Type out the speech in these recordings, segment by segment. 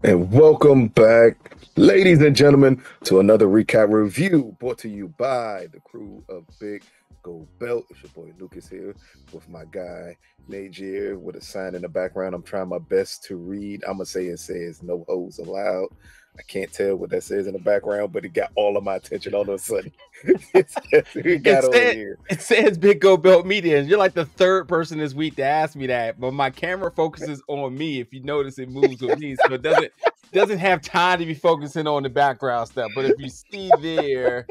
And welcome back, ladies and gentlemen, to another recap review brought to you by the crew of Big Gold Belt. It's your boy Lucas here with my guy Najir with a sign in the background. I'm trying my best to read. I'm gonna say it says no hoes allowed. I can't tell what that says in the background, but it got all of my attention all of a sudden. We It got on said here. it says Big Go Belt Media, and you're like the third person this week to ask me that. But my camera focuses on me. If you notice, it moves with me, so it doesn't have time to be focusing on the background stuff. But if you see there,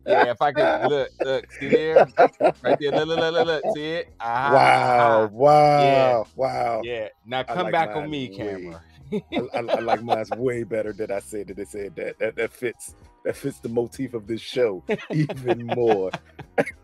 yeah, if I could look, see there, right there, look, see it? Wow, Yeah, wow, wow. yeah. Now I come like back on mine me, way. camera. I like mine's way better than I said that. It said that fits the motif of this show even more.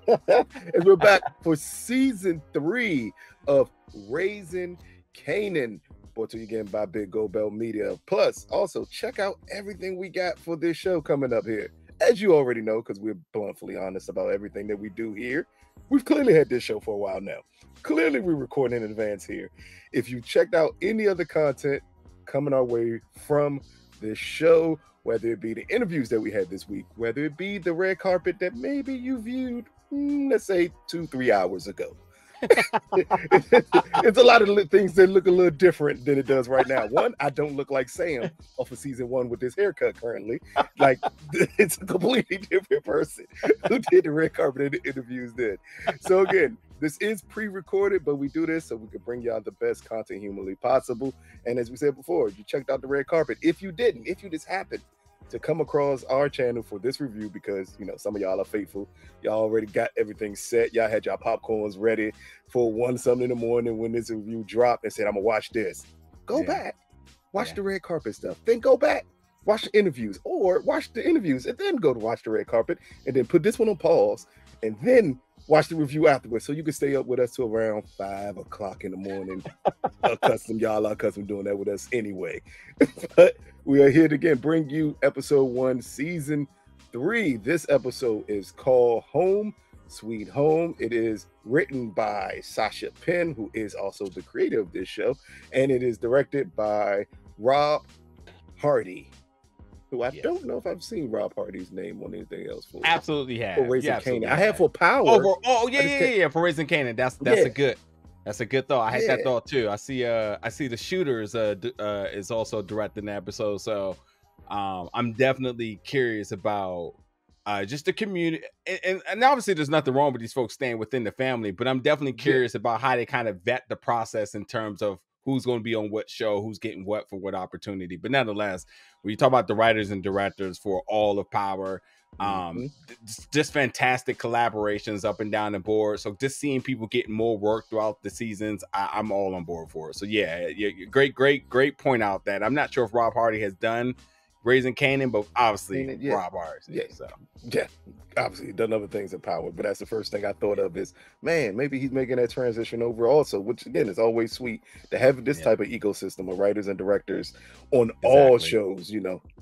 And we're back for season 3 of Raising Kanan, brought to you again by Big Gold Belt Media. Plus, also check out everything we got for this show coming up here. As you already know, because we're bluntly honest about everything that we do here, we've clearly had this show for a while now. Clearly, we record in advance here. If you checked out any other content coming our way from this show, whether it be the interviews that we had this week, whether it be the red carpet that maybe you viewed, let's say 2-3 hours ago. It's a lot of things that look a little different than it does right now. One, I don't look like Sam off of season 1 with this haircut currently. Like, it's a completely different person who did the red carpet interviews then. So again, this is pre-recorded, but we do this so we can bring y'all the best content humanly possible. And as we said before, you checked out the red carpet. If you didn't, if you just happened to come across our channel for this review, because some of y'all are faithful, y'all already got everything set, y'all had y'all popcorns ready for 1 something in the morning when this review dropped and said, I'm gonna watch this. Go back, watch the red carpet stuff, then go back, watch the interviews, or watch the interviews and then go to watch the red carpet, and then put this one on pause and then watch the review afterwards, so you can stay up with us till around 5 o'clock in the morning. Y'all are accustomed doing that with us anyway. But we are here to again bring you episode 1, season 3. This episode is called Home Sweet Home. It is written by Sascha Penn, who is also the creator of this show, and it is directed by Rob Hardy, who I don't know if I've seen Rob Hardy's name on anything else for. Absolutely have. For Raising Absolutely Kanan. I have for Power. For Raising Kanan. That's a good thought. I had that thought too. I see the Shooters is also directing the episode, so I'm definitely curious about just the community, and obviously there's nothing wrong with these folks staying within the family, but I'm definitely curious about how they kind of vet the process in terms of who's going to be on what show, who's getting what for what opportunity. But nonetheless, when you talk about the writers and directors for all of Power, just fantastic collaborations up and down the board. So just seeing people getting more work throughout the seasons, I'm all on board for it. So yeah, great point out that I'm not sure if Rob Hardy has done Raising Kanan, but obviously Rob Hardy. Yeah, obviously done other things in Power, but that's the first thing I thought of is, man, maybe he's making that transition over also, which again is always sweet to have this type of ecosystem of writers and directors on all shows.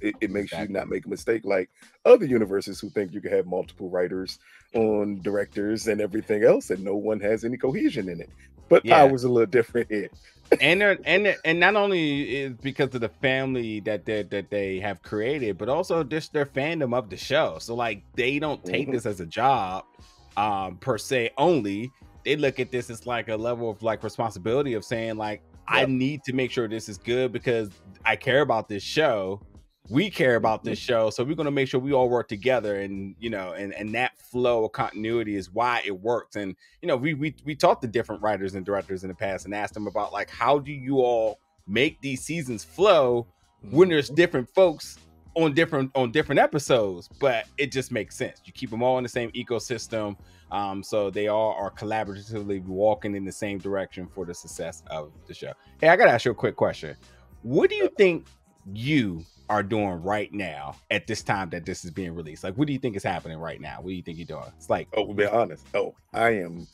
It makes you not make a mistake like other universes who think you can have multiple writers on directors and everything else, and no one has any cohesion in it. But Power's a little different here. and not only is because of the family that they have created, but also just their fandom of the show. So like they don't take this as a job per se only. They look at this as like a level of like responsibility of saying like, I need to make sure this is good because I care about this show. We care about this show, so we're going to make sure we all work together, and and that flow of continuity is why it works. And we talked to different writers and directors in the past and asked them about like, how do you all make these seasons flow when there's different folks on different episodes? But it just makes sense. You keep them all in the same ecosystem, so they all are collaboratively walking in the same direction for the success of the show. Hey, I gotta ask you a quick question. What do you think you are doing right now at this time that this is being released? Like, what do you think is happening right now? What do you think you're doing? It's like, to be honest, I am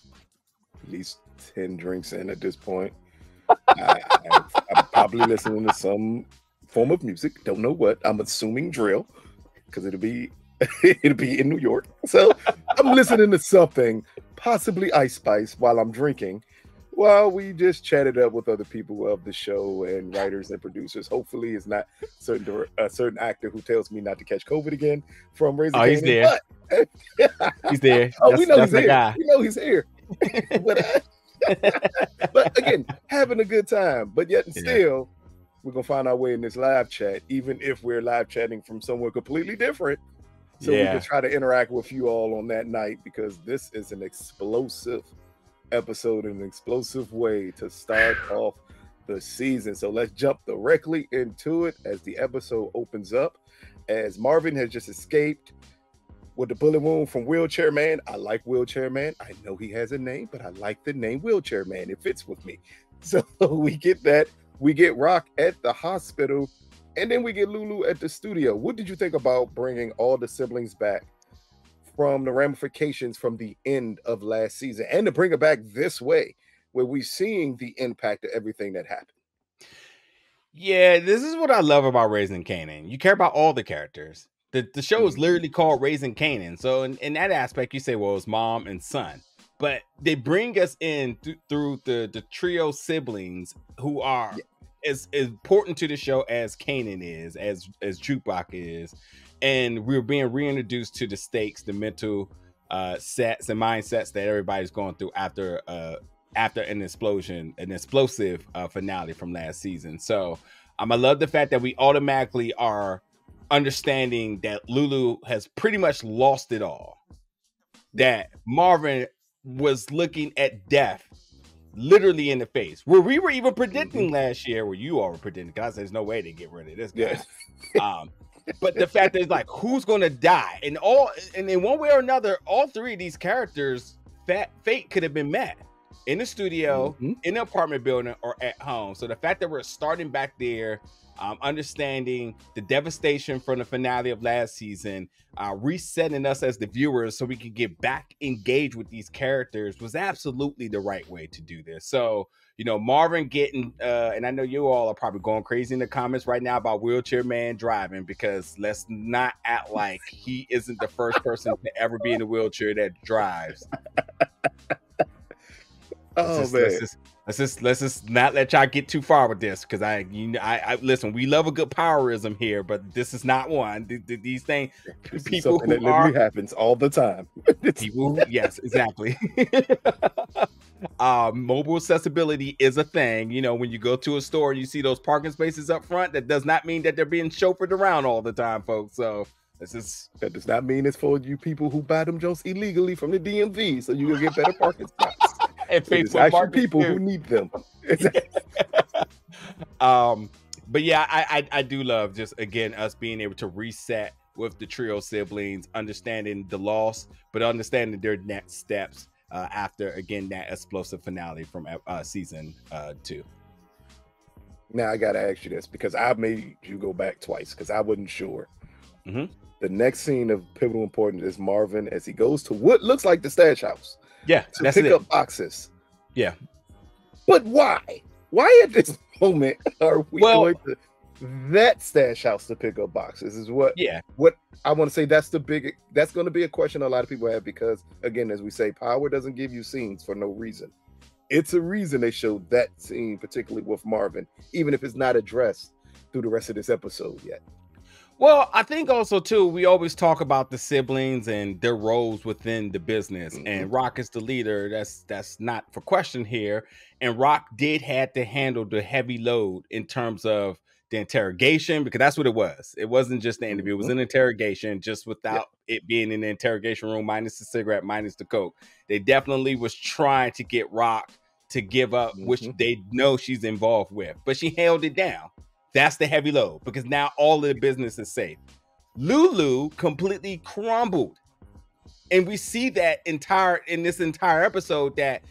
at least 10 drinks in at this point. I'm probably listening to some form of music. Don't know what. I'm assuming drill, because it'll be in New York. So I'm listening to something, possibly Ice Spice, while I'm drinking. Well, we just chatted up with other people of the show and writers and producers. Hopefully, it's not a certain actor who tells me not to catch COVID again from Raising Oh, he's Kanan. there. But He's there. oh, we know That's he's the here. guy. We know he's here. but, but again, having a good time. But yet and still, we're gonna find our way in this live chat, even if we're live chatting from somewhere completely different. So we can try to interact with you all on that night, because this is an explosive episode in an explosive way to start off the season. So let's jump directly into it as the episode opens up, as Marvin has just escaped with the bullet wound from Wheelchair Man. I like Wheelchair Man. I know he has a name, but I like the name Wheelchair Man. It fits with me. So we get that. We get Rock at the hospital, and then we get Lulu at the studio. What did you think about bringing all the siblings back from the ramifications from the end of last season, and to bring it back this way, where we're seeing the impact of everything that happened? Yeah, this is what I love about Raising Kanan. You care about all the characters. The show is literally called Raising Kanan. So in that aspect, you say, well, it's mom and son. But they bring us in through the trio siblings who are as important to the show as Kanan is, as Jukebox is. And we're being reintroduced to the stakes, the mental sets and mindsets that everybody's going through after an explosive finale from last season. So I love the fact that we automatically are understanding that Lulu has pretty much lost it all. That Marvin was looking at death literally in the face, where we were even predicting last year, where you all were predicting, because there's no way to get rid of this guy. But the fact that it's like, who's going to die? And in one way or another, all three of these characters' fate could have been met in the studio, in the apartment building, or at home. So the fact that we're starting back there, understanding the devastation from the finale of last season, resetting us as the viewers so we can get back engaged with these characters, was absolutely the right way to do this. So, you know, Marvin getting, and I know you all are probably going crazy in the comments right now about Wheelchair Man driving, because let's not act like he isn't the first person to ever be in a wheelchair that drives. Let's just not let y'all get too far with this, because I listen. We love a good powerism here, but this is not one. These things, people who that literally happens all the time. People, yes, exactly. Mobile accessibility is a thing. You know, when you go to a store and you see those parking spaces up front, that does not mean that they're being chauffeured around all the time, folks. So that does not mean it's for you people who buy them jokes illegally from the DMV, so you can get better parking spots. It's actually people who need them. But yeah, I do love, just again, us being able to reset with the trio siblings, understanding the loss, but understanding their next steps after, again, that explosive finale from season 2. Now I gotta ask you this, because I made you go back twice because I wasn't sure. The next scene of pivotal importance is Marvin as he goes to what looks like the stash house. Yeah, to pick up boxes. Yeah. But why? Why at this moment are we going to that stash house to pick up boxes? Is what I want to say. That's going to be a question a lot of people have, because again, as we say, power doesn't give you scenes for no reason. It's a reason they showed that scene, particularly with Marvin, even if it's not addressed through the rest of this episode yet. Well, I think also too, we always talk about the siblings and their roles within the business, and Rock is the leader. That's not for question here. And Rock did have to handle the heavy load in terms of the interrogation, because that's what it was. It wasn't just the interview; it was an interrogation, just without it being in the interrogation room, minus the cigarette, minus the coke. They definitely was trying to get Rock to give up, which they know she's involved with, but she held it down. That's the heavy load, because now all of the business is safe. Lulu completely crumbled. And we see that in this entire episode, that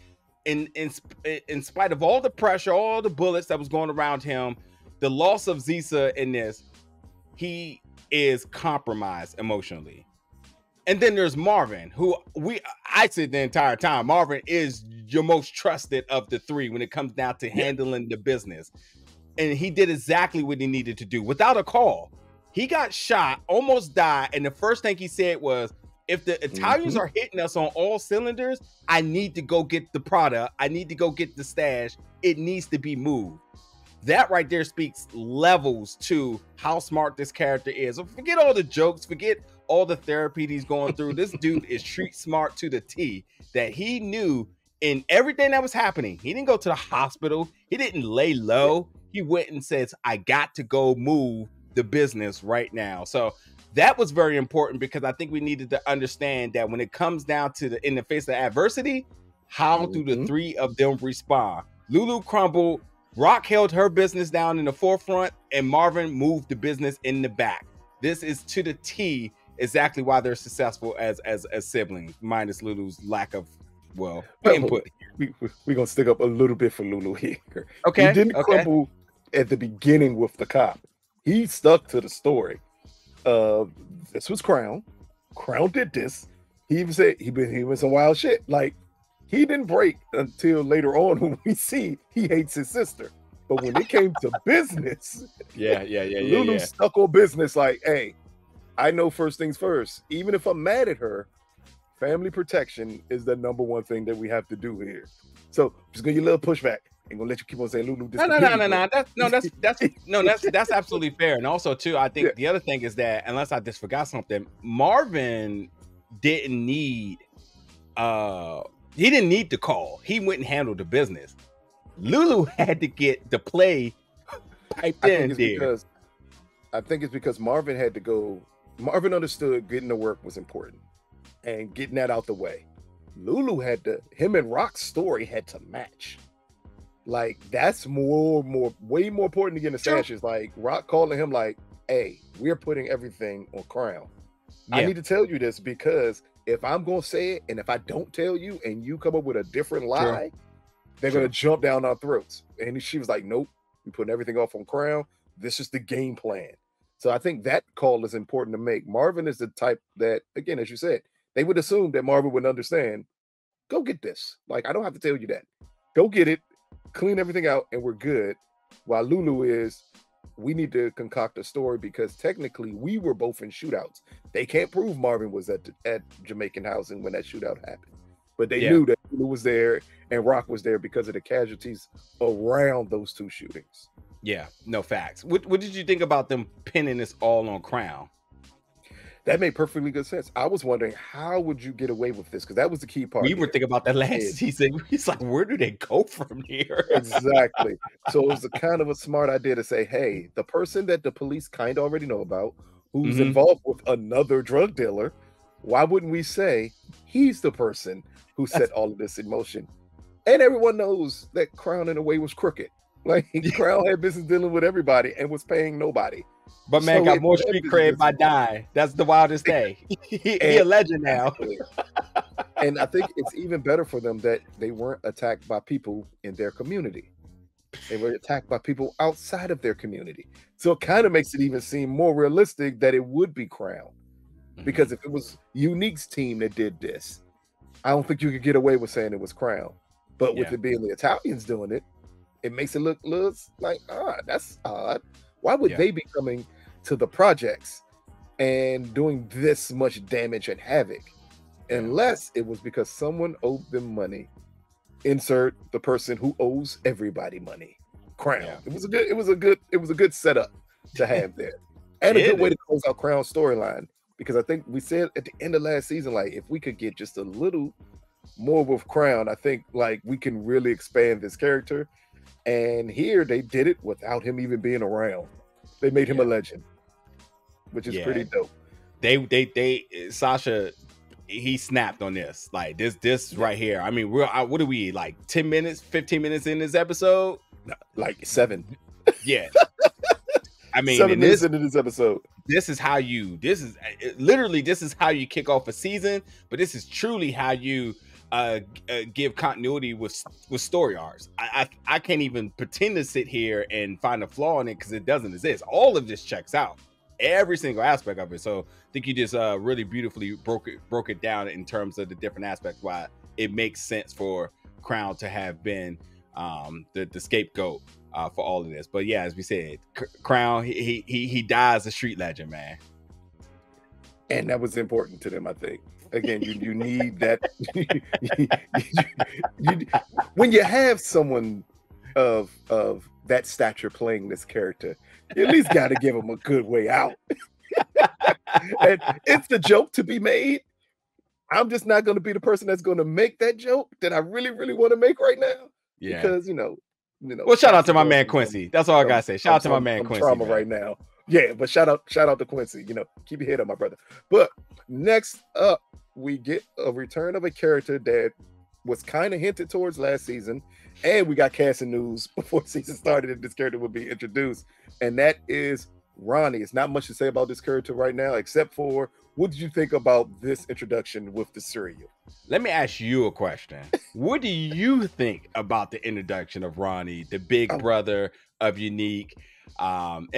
in spite of all the pressure, all the bullets that was going around him, the loss of Zisa in this, he is compromised emotionally. And then there's Marvin, who I said the entire time, Marvin is your most trusted of the three when it comes down to handling the business. And he did exactly what he needed to do without a call. He got shot, almost died, and the first thing he said was, If the Italians are hitting us on all cylinders, I need to go get the product. I need to go get the stash. It needs to be moved. That right there speaks levels to how smart this character is. So forget all the jokes, forget all the therapy he's going through. This dude is street smart to the T, that he knew in everything that was happening. He didn't go to the hospital. He didn't lay low. He went and says, I got to go move the business right now. So that was very important, because I think we needed to understand that when it comes down to in the face of adversity, how do the three of them respond? Lulu crumbled, Rock held her business down in the forefront, and Marvin moved the business in the back. This is to the T exactly why they're successful as siblings, minus Lulu's lack of input. We're gonna stick up a little bit for Lulu here. Okay. He didn't crumble at the beginning with the cop. He stuck to the story. This was Crown. Crown did this. He even said he was some wild shit. Like, he didn't break until later on when we see he hates his sister. But when it came to business, Lulu stuck on business. Like, hey, I know first things first. Even if I'm mad at her, family protection is the number one thing that we have to do here. So just gonna get a little pushback. Ain't gonna let you keep on saying Lulu. No. That's absolutely fair. And also too, I think the other thing is that, unless I just forgot something, Marvin didn't need he didn't need to call. He went and handled the business. Lulu had to get the play piped in there. I think it's because Marvin had to go. Marvin understood getting to work was important and getting that out the way. Lulu had to, him and Rock's story had to match. Like, that's way more important to getting the stashes. Like, Rock calling him like, hey, we're putting everything on Crown. I need to tell you this, because if I'm going to say it, and if I don't tell you and you come up with a different lie, they're going to jump down our throats. And she was like, nope, we're putting everything off on Crown. This is the game plan. So I think that call is important to make. Marvin is the type that, again, as you said, they would assume that Marvin would understand. Go get this. Like, I don't have to tell you that. Go get it, clean everything out, and we're good. While Lulu is, we need to concoct a story, because technically we were both in shootouts. They can't prove Marvin was at Jamaican housing when that shootout happened, but they knew that Lulu was there and Rock was there because of the casualties around those two shootings. Yeah, no facts. What did you think about them pinning this all on Crown? That made perfectly good sense. I was wondering, how would you get away with this? Because that was the key part. We were thinking about that last season. He's like, where do they go from here? Exactly. So it was a kind of a smart idea to say, hey, the person that the police kind of already know about, who's involved with another drug dealer, why wouldn't we say he's the person who set all of this in motion? And everyone knows that Crown in a way was crooked. Like, Crown had business dealing with everybody and was paying nobody. But man, got more street cred by dying. That's the wildest thing. He a legend now. And I think it's even better for them that they weren't attacked by people in their community. They were attacked by people outside of their community. So it kind of makes it even seem more realistic that it would be Crown. Because if it was Unique's team that did this, I don't think you could get away with saying it was Crown. But with it being the Italians doing it, it makes it look like, that's odd. Why would they be coming to the projects and doing this much damage and havoc? Unless it was because someone owed them money. Insert the person who owes everybody money. Crown. It was a good setup to have there. And a good way to close out Crown's storyline. Because I think we said at the end of last season, like, if we could get just a little more with Crown, I think, like, we can really expand this character. And here they did it without him even being around. They made him a legend, which is pretty dope. They Sascha, he snapped on this. Like, this right here. I mean, what are we, like 10 minutes, 15 minutes in this episode? Like 7. Yeah. I mean, 7 minutes into this episode. This is how you kick off a season, but this is truly how you give continuity with story arcs. I can't even pretend to sit here and find a flaw in it, because it doesn't exist. All of this checks out, every single aspect of it. So I think you just really beautifully broke it down in terms of the different aspects why it makes sense for Crown to have been the scapegoat for all of this. But yeah, as we said, Crown, he dies a street legend, man. and that was important to them, I think. Again, you need that. When you have someone of that stature playing this character, you at least got to give them a good way out. And it's the joke to be made. I'm just not going to be the person that's going to make that joke that I really, really want to make right now. Yeah. Because Well, shout out to my man Quincy. That's all I gotta say. Shout out to my man Quincy. Trauma right now. Yeah, but shout out to Quincy. Keep your head up, my brother. But next up, we get a return of a character that was kind of hinted towards last season, and we got casting news before season started that this character would be introduced, and that is Ronnie. It's not much to say about this character right now, except for what did you think about this introduction with the cereal? Let me ask you a question. What do you think about the introduction of Ronnie, the big brother of Unique? And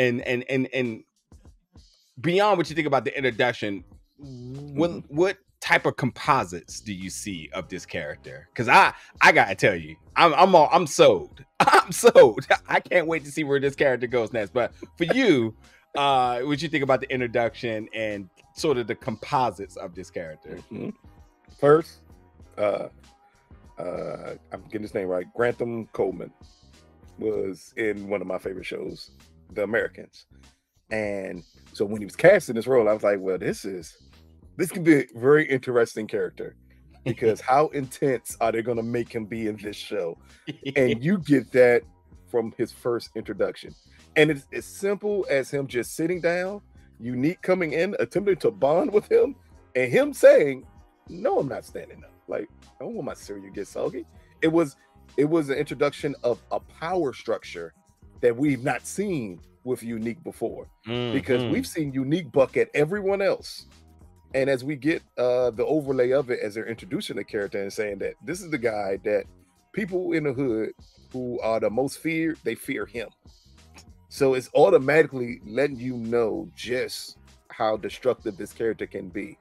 beyond what you think about the introduction, what type of composites do you see of this character? Because I gotta tell you, I'm sold. I'm sold. I can't wait to see where this character goes next. But for you, what you think about the introduction and sort of the composites of this character? First, I'm getting his name right. Grantham Coleman was in one of my favorite shows, The Americans. And so when he was cast in this role, I was like, well, this can be a very interesting character, because how intense are they going to make him be in this show? And you get that from his first introduction. And it's as simple as him just sitting down, Unique coming in, attempting to bond with him, and him saying, no, I'm not standing up. Like, I don't want my cereal to get soggy. It was an introduction of a power structure that we've not seen with Unique before, because we've seen Unique buck at everyone else. And as we get the overlay of it, as they're introducing the character and saying that this is the guy that people in the hood who are the most feared, they fear him. So it's automatically letting you know just how destructive this character can be.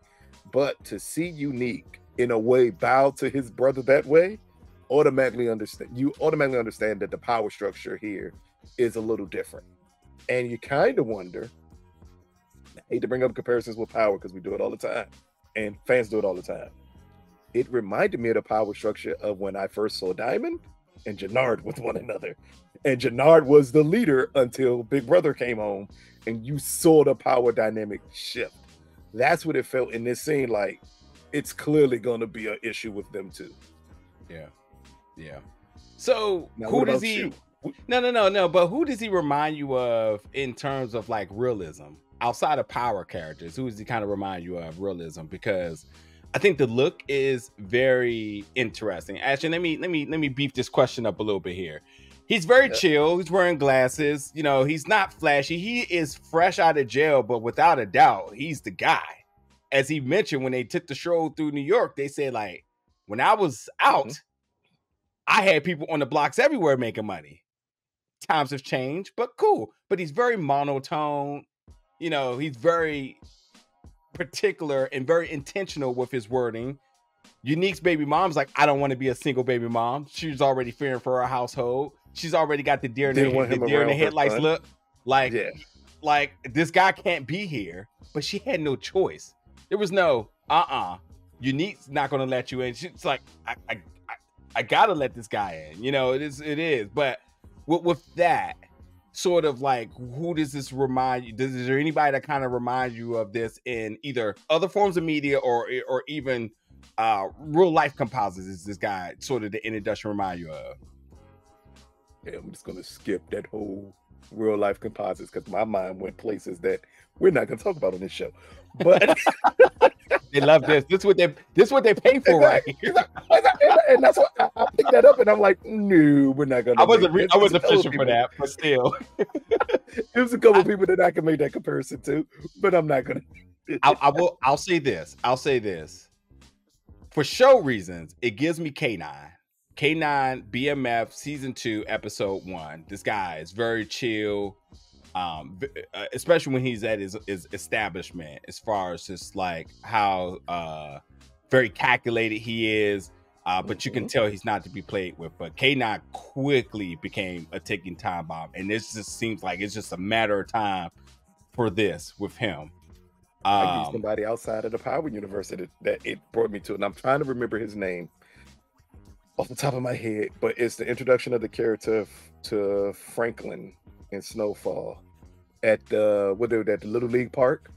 But to see Unique in a way bow to his brother that way, you automatically understand that the power structure here is a little different. And you kind of wonder, I hate to bring up comparisons with power because we do it all the time, and fans do it all the time. It reminded me of the power structure of when I first saw Diamond and Jannard with one another. And Jannard was the leader until Big Brother came home, and you saw the power dynamic shift. That's what it felt in this scene. Like, it's clearly going to be an issue with them too. Yeah. So now, who does he? No. But who does he remind you of in terms of like realism outside of power characters? Who does he kind of remind you of realism? Because I think the look is very interesting. Actually, let me beef this question up a little bit here. He's very chill. He's wearing glasses. He's not flashy. He is fresh out of jail, but without a doubt, he's the guy. As he mentioned, when they took the stroll through New York, they said, like, when I was out, I had people on the blocks everywhere making money. Times have changed, but cool. But he's very monotone. He's very particular and very intentional with his wording. Unique's baby mom's like, I don't want to be a single baby mom. She's already fearing for her household. She's already got the deer in the headlights look. Like this guy can't be here. But she had no choice. There was no Unique's not going to let you in. She's like, I gotta let this guy in. It is. But with that, sort of like, who does this remind you? Is there anybody that kind of reminds you of this in either other forms of media or even real life composites? Is this guy sort of the introduction remind you of? Yeah, I'm just gonna skip that whole real life composites because my mind went places that we're not gonna talk about on this show. But they love this. This is what they pay for, right here. And that's what I picked that up, and I'm like, no, we're not gonna. I wasn't fishing for that, but still, there's a couple of people that I can make that comparison to, but I'm not gonna. I'll say this. For show reasons, it gives me K9 BMF season 2 episode 1. This guy is very chill, especially when he's at his establishment, as far as just like how very calculated he is, but you can tell he's not to be played with. But K9 quickly became a ticking time bomb, and this just seems like it's just a matter of time for this with him. I give you Um, somebody outside of the Power universe that it brought me to, and I'm trying to remember his name off the top of my head, but it's the introduction of the character to Franklin in Snowfall at the at the Little League Park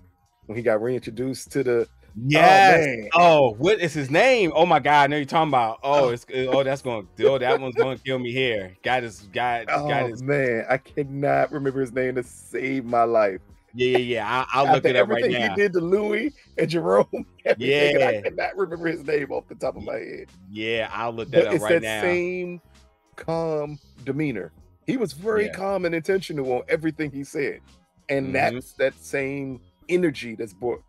when he got reintroduced to the. Oh yes. man, Oh, what is his name? Oh my God, I know you're talking about. Oh, oh, that's going. Oh, that one's going to kill me here. God oh is. man, I cannot remember his name to save my life. Yeah. I'll look After it up right everything he now. did to Louis and Jerome, everything, and I Yeah, cannot remember his name off the top of my head. yeah. I'll look that But up it's right that now. same calm demeanor. He was very Yeah. calm and intentional on everything he said. And Mm-hmm. that's that same energy that's brought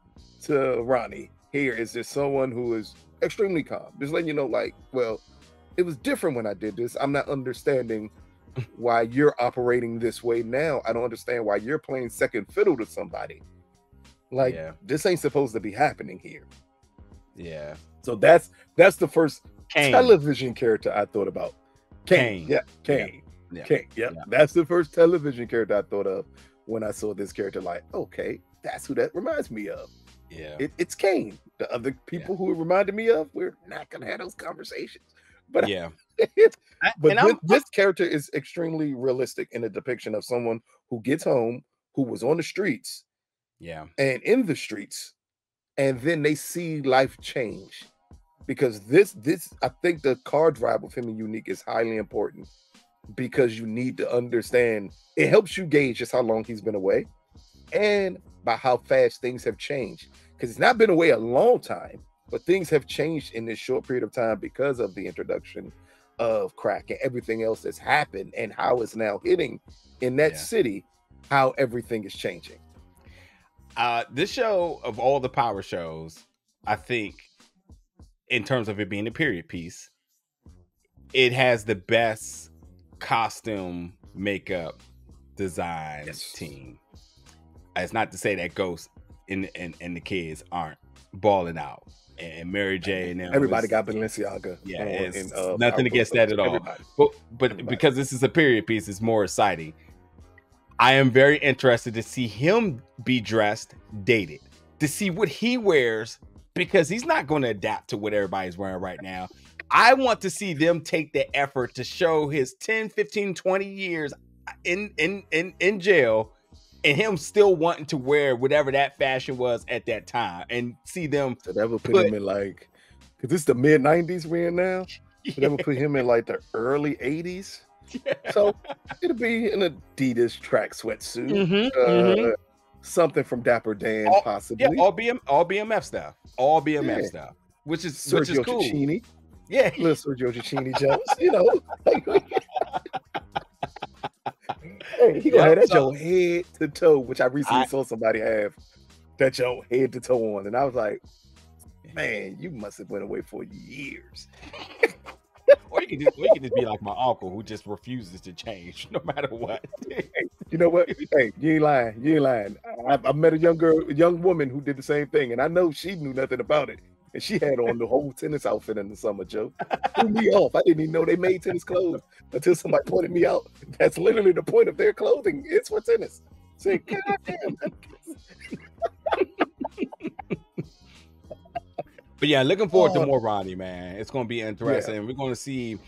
to Ronnie here. Is there someone who is extremely calm? Just letting you know, like, well, it was different when I did this. I'm not understanding why you're operating this way now. I don't understand why you're playing second fiddle to somebody. Like, Yeah. this ain't supposed to be happening here. Yeah. So that's the first Kane. television character I thought about. Kane. Yeah, Kane. Yeah. Kane. Yep. Yeah. That's the first television character I thought of when I saw this character. Like, okay, that's who that reminds me of. Yeah. It's Kane. The other people who it reminded me of, we're not gonna have those conversations. But Yeah. this character is extremely realistic in a depiction of someone who gets home, who was on the streets, and in the streets, and then they see life change. Because this I think the card drive with him and Unique is highly important, because you need to understand, it helps you gauge just how long he's been away and by how fast things have changed. Because he's not been away a long time, but things have changed in this short period of time because of the introduction of crack and everything else that's happened, and how it's now hitting in that city, how everything is changing. This show, of all the Power shows, I think, in terms of it being a period piece, it has the best costume makeup design team. It's not to say that Ghost and the kids aren't balling out, and Mary J and them, everybody got Balenciaga. Yeah, it's nothing against that at all. Everybody. But because this is a period piece, it's more exciting. I am very interested to see him be dressed, dated, to see what he wears, because he's not going to adapt to what everybody's wearing right now. I want to see them take the effort to show his 10, 15, 20 years in jail, and him still wanting to wear whatever that fashion was at that time, and see them. So that would put him in, like, because this is the mid 90s we're in now. So that would put him in like the early 80s. Yeah. So it'll be an Adidas track sweatsuit, something from Dapper Dan, possibly. Yeah, all BMF stuff, stuff, which is Sergio cool. Cicchini. Yeah, little Sergio Cicchini Jones, you know. Hey, he gonna have that Joe head to toe, which I recently saw somebody have that Joe head to toe on, and I was like, man, you must have went away for years. Or you can just be like my uncle, who just refuses to change no matter what. Hey, you know what? Hey, you ain't lying. I met a young woman who did the same thing, and I know she knew nothing about it. And she had on the whole tennis outfit in the summer, Joe. Threw me off. I didn't even know they made tennis clothes until somebody pointed me out. That's literally the point of their clothing. It's for tennis. Say, God damn. But yeah, looking forward to more Ronnie, man. It's going to be interesting. Yeah. We're going to see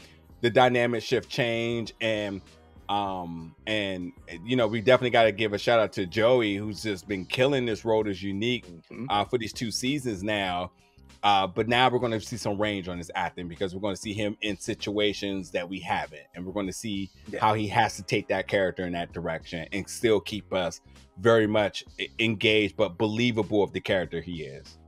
the dynamic shift change, and you know, we definitely got to give a shout out to Joey, who's just been killing this role as Unique for these 2 seasons now. But now we're going to see some range on his acting, because we're going to see him in situations that we haven't, and we're going to see how he has to take that character in that direction and still keep us very much engaged but believable of the character he is.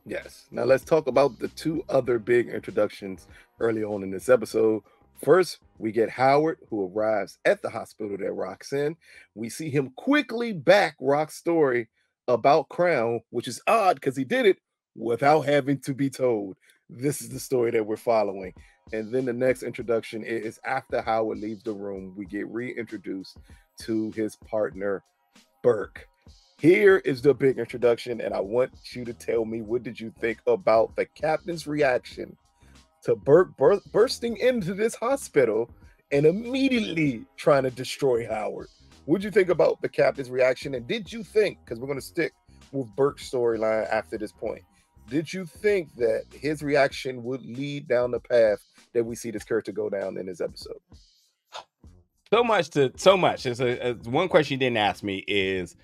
Yes. Now let's talk about the 2 other big introductions early on in this episode. First, we get Howard, who arrives at the hospital that Rock's in. We see him quickly back Rock's story about Crown, which is odd because he did it without having to be told. This is the story that we're following. And then the next introduction is after Howard leaves the room, we get reintroduced to his partner, Burke. Here is the big introduction, and I want you to tell me, what did you think about the captain's reaction to Burke bursting into this hospital and immediately trying to destroy Howard? What did you think about the captain's reaction? And did you think, because we're going to stick with Burke's storyline after this point, did you think that his reaction would lead down the path that we see this character go down in this episode? So much. It's one question you didn't ask me is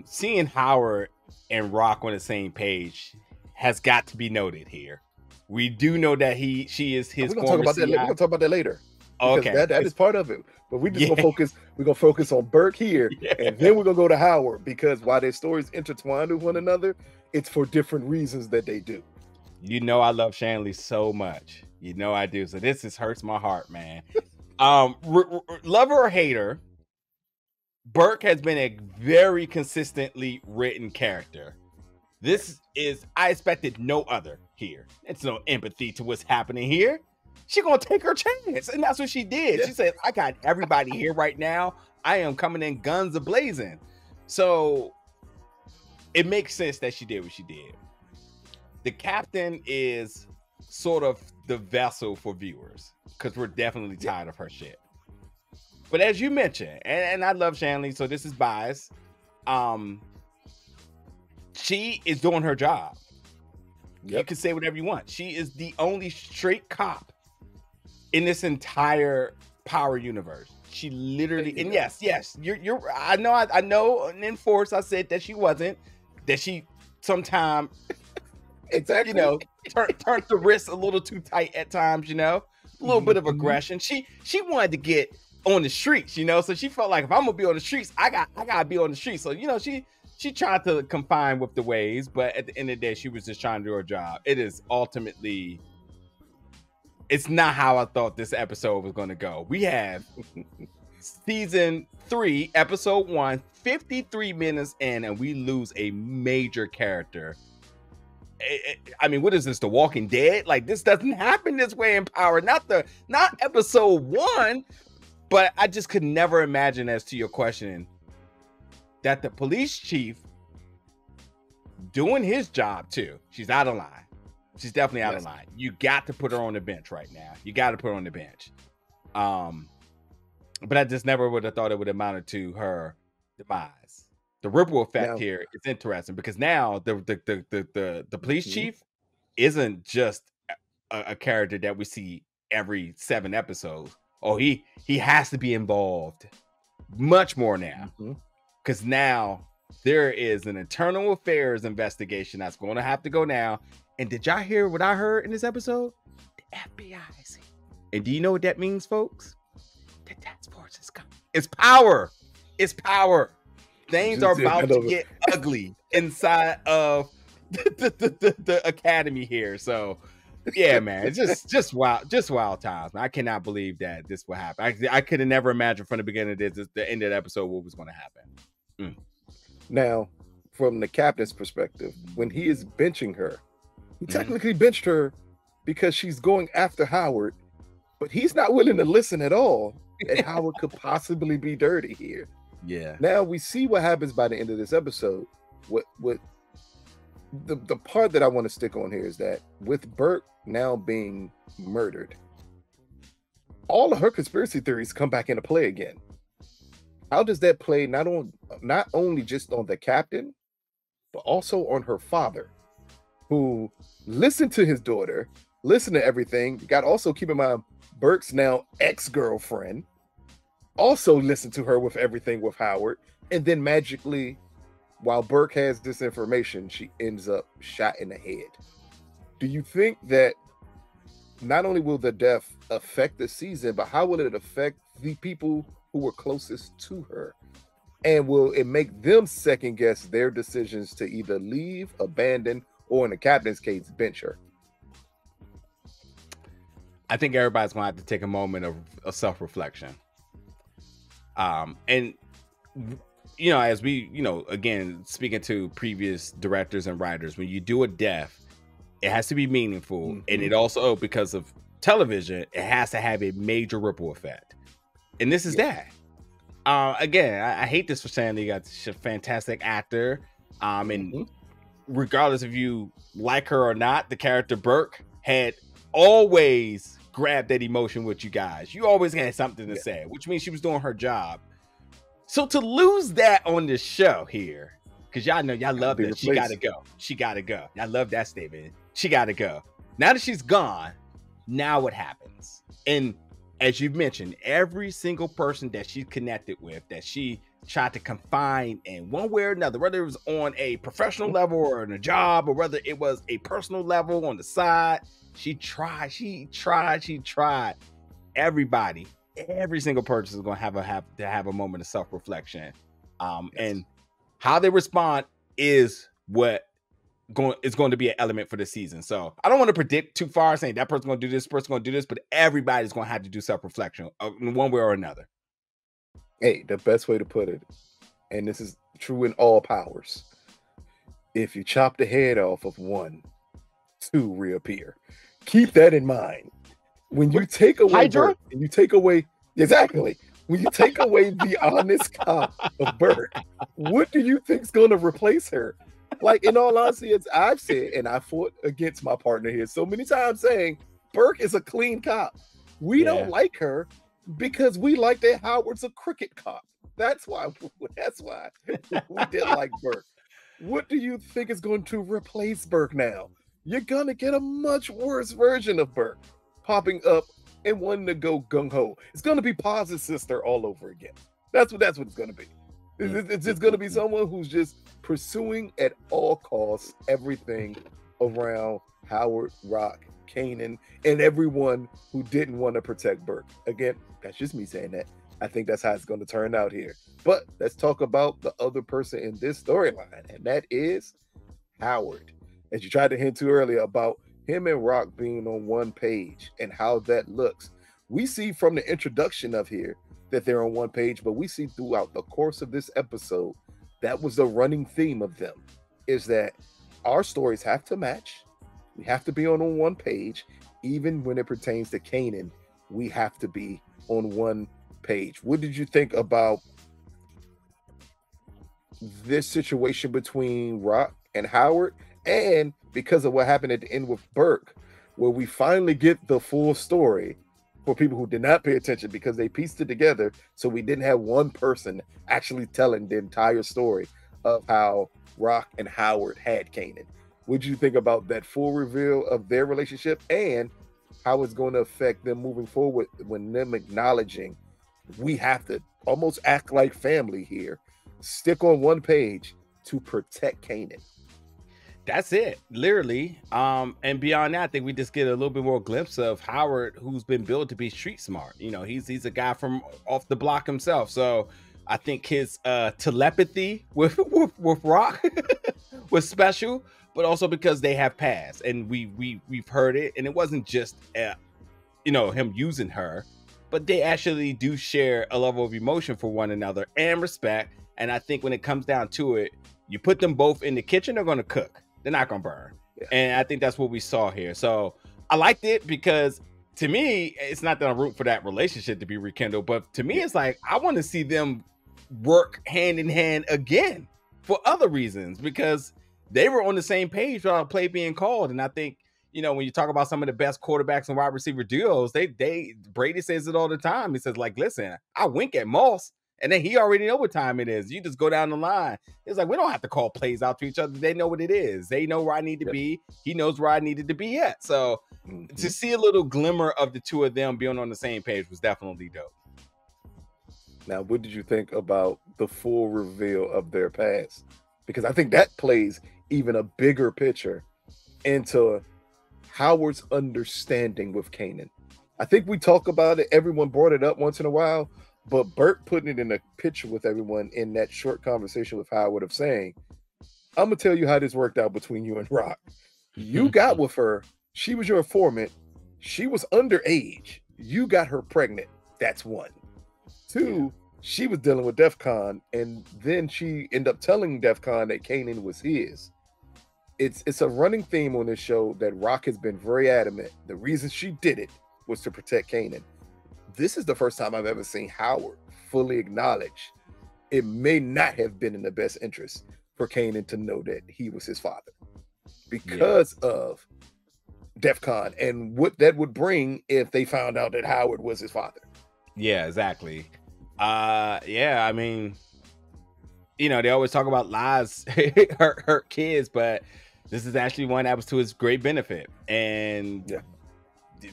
seeing Howard and Rock on the same page has got to be noted here. We do know that she is his We're gonna talk about that later. Okay, that is part of it. But we just gonna focus on Burke here, and then we're gonna go to Howard, because while their stories intertwine with one another, it's for different reasons that they do. You know, I love Shanley so much. You know I do. So this hurts my heart, man. Lover or hater, Burke has been a very consistently written character. I expected no other here. It's no empathy to what's happening here. She gonna take her chance, and that's what she did. She said, I got everybody here right now. I am coming in guns a-blazing. So it makes sense that she did what she did. The captain is sort of the vessel for viewers, because we're definitely tired of her shit. But as you mentioned, and I love Shanley, so this is bias. She is doing her job. You can say whatever you want. She is the only straight cop in this entire Power universe. She literally, and yes, I know, and in Force I said that she wasn't, that she sometime exactly, you know, turned the wrist a little too tight at times, you know, a little bit of aggression. She wanted to get on the streets, you know, so she felt like, if I'm gonna be on the streets, I gotta be on the streets. So, you know, she tried to confine with the ways, but at the end of the day, she was just trying to do her job. It is ultimately, it's not how I thought this episode was going to go. We have season 3, episode 1, 53 minutes in, and we lose a major character. I mean, what is this, The Walking Dead? Like, this doesn't happen this way in Power. Not episode 1, but I just could never imagine, as to your question, that the police chief doing his job too. She's out of line. She's definitely out of line. You got to put her on the bench right now. You got to put her on the bench. But I just never would have thought it would have amounted to her demise. The ripple effect here is interesting, because now the police chief isn't just a character that we see every 7 episodes. Oh, he has to be involved much more now. Because now there is an internal affairs investigation that's going to have to go now. And did y'all hear what I heard in this episode? The FBI is here. And do you know what that means, folks? The task force is coming. It's power. It's power. Things are about to get ugly inside of the academy here. So, yeah, man, it's just wild times. I cannot believe that this will happen. I could have never imagined from the beginning of this, the end of the episode, what was going to happen. Now, from the captain's perspective, when he is benching her, he technically benched her because she's going after Howard, but he's not willing to listen at all that Howard could possibly be dirty here. Yeah. Now we see what happens by the end of this episode. What the part that I want to stick on here is that with Burke now being murdered, all of her conspiracy theories come back into play again. How does that play not only just on the captain, but also on her father, who listened to his daughter, listened to everything. You got to also keep in mind, Burke's now ex-girlfriend also listened to her with everything with Howard. And then magically, while Burke has this information, she ends up shot in the head. Do you think that not only will the death affect the season, but how will it affect the people who were closest to her? And will it make them second guess their decisions to either leave, abandon, or in the captain's case, bench her? I think everybody's going to have to take a moment of self-reflection. And, you know, as we, you know, again, speaking to previous directors and writers, when you do a death, it has to be meaningful. And it also, because of television, it has to have a major ripple effect. And this is that. Again, I hate this for saying that you got a fantastic actor. And regardless if you like her or not, the character Burke had always grabbed that emotion with you guys. You always had something to say, which means she was doing her job. So to lose that on this show here, Because y'all know y'all love that. She gotta go. She gotta go. I love that statement. She gotta go. Now that she's gone, now what happens? And as you've mentioned, every single person that she's connected with, that she tried to confine in one way or another, whether it was on a professional level or in a job, or whether it was a personal level on the side, she tried. Everybody, every single person is going to have a moment of self-reflection. And how they respond is what is going to be an element for the season. So I don't want to predict too far, saying that person's going to do this, person's going to do this, but everybody's going to have to do self-reflection in one way or another. Hey, the best way to put it, and this is true in all powers, if you chop the head off of one, two reappear. Keep that in mind. When you take away Burke, and you take away when you take away the honest cop of Burke, what do you think's going to replace her? Like, in all honesty, I've said, and I fought against my partner here so many times, saying Burke is a clean cop. We don't like her because we like that Howard's a crooked cop. That's why we didn't like Burke. What do you think is going to replace Burke now? You're gonna get a much worse version of Burke popping up and wanting to go gung-ho. It's gonna be Paz's sister all over again. That's what it's gonna be. It's just going to be someone who's just pursuing at all costs everything around Howard, Rock, Kanan, and everyone who didn't want to protect Burke. Again, that's just me saying that. I think that's how it's going to turn out here. But let's talk about the other person in this storyline, and that is Howard. As you tried to hint to earlier about him and Rock being on one page and how that looks. We see from the introduction of here that they're on one page, but we see throughout the course of this episode, that was the running theme of them, is that our stories have to match. We have to be on one page. Even when it pertains to Kanan, we have to be on one page. What did you think about this situation between Rock and Howard? And because of what happened at the end with Burke, where we finally get the full story for people who did not pay attention because they pieced it together, so we didn't have one person actually telling the entire story of how Rock and Howard had Kanan. What did you think about that full reveal of their relationship and how it's going to affect them moving forward when them acknowledging we have to almost act like family here, stick on one page to protect Kanan? That's it, literally. And beyond that, I think we just get a little bit more glimpse of Howard, who's been built to be street smart. You know, he's a guy from off the block himself. So I think his telepathy with Rock was special, but also because they have past, and we've heard it, and it wasn't just him using her, but they actually do share a level of emotion for one another and respect. And I think when it comes down to it, you put them both in the kitchen, they're going to cook. They're not going to burn. Yeah. And I think that's what we saw here. So I liked it because, to me, it's not that I'm rooting for that relationship to be rekindled, but to me, it's like, I want to see them work hand in hand again for other reasons, because they were on the same page without a play being called. And I think, when you talk about some of the best quarterbacks and wide receiver duos, Brady says it all the time. He says, like, listen, I wink at Moss, and then he already know what time it is. You just go down the line. It's like, we don't have to call plays out to each other. They know what it is. They know where I need to be. He knows where I needed to be at. So to see a little glimmer of the two of them being on the same page was definitely dope. Now, what did you think about the full reveal of their past? Because I think that plays even a bigger picture into Howard's understanding with Kanan. I think we talk about it. Everyone brought it up once in a while. But Bert putting it in a picture with everyone in that short conversation with Howard of saying, I'm going to tell you how this worked out between you and Rock. You got with her. She was your informant. She was underage. You got her pregnant. That's one. Two, she was dealing with DEF CON, and then she ended up telling DEF CON that Kanan was his. It's a running theme on this show that Rock has been very adamant. The reason she did it was to protect Kanan. This is the first time I've ever seen Howard fully acknowledge it may not have been in the best interest for Kanan to know that he was his father because of DEF CON and what that would bring if they found out that Howard was his father. Yeah, exactly. I mean, they always talk about lies hurt kids, but this is actually one that was to his great benefit. And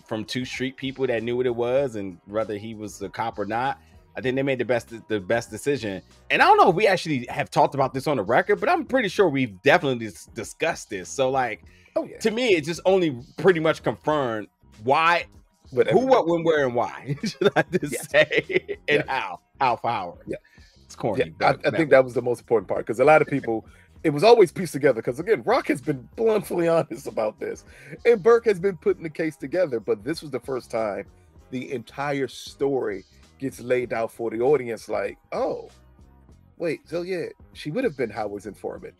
from two street people that knew what it was, and whether he was a cop or not, I think they made the best decision. And I don't know if we actually have talked about this on the record, but I'm pretty sure we've definitely discussed this. So like, to me, it just only pretty much confirmed why, who, what, when, where, and why. Should I just say, and how for Howard. It's corny. I think that was the most important part, because a lot of people, it was always pieced together, because again, Rock has been bluntly honest about this, and Burke has been putting the case together, but this was the first time the entire story gets laid out for the audience, like, oh, wait, so she would have been Howard's informant.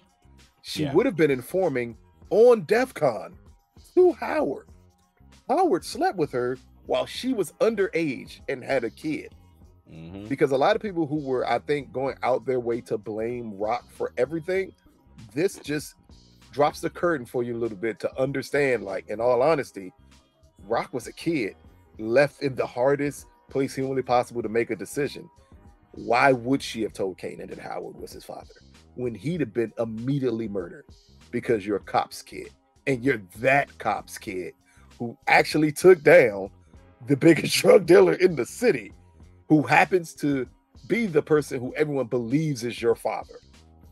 She would have been informing on DEF CON to Howard. Howard slept with her while she was underage and had a kid. Because a lot of people who were, I think, going out their way to blame Rock for everything, this just drops the curtain for you a little bit to understand, like, in all honesty, Rock was a kid left in the hardest place humanly possible to make a decision. Why would she have told Kanan that Howard was his father when he'd have been immediately murdered? Because you're a cop's kid, and you're that cop's kid who actually took down the biggest drug dealer in the city, who happens to be the person who everyone believes is your father.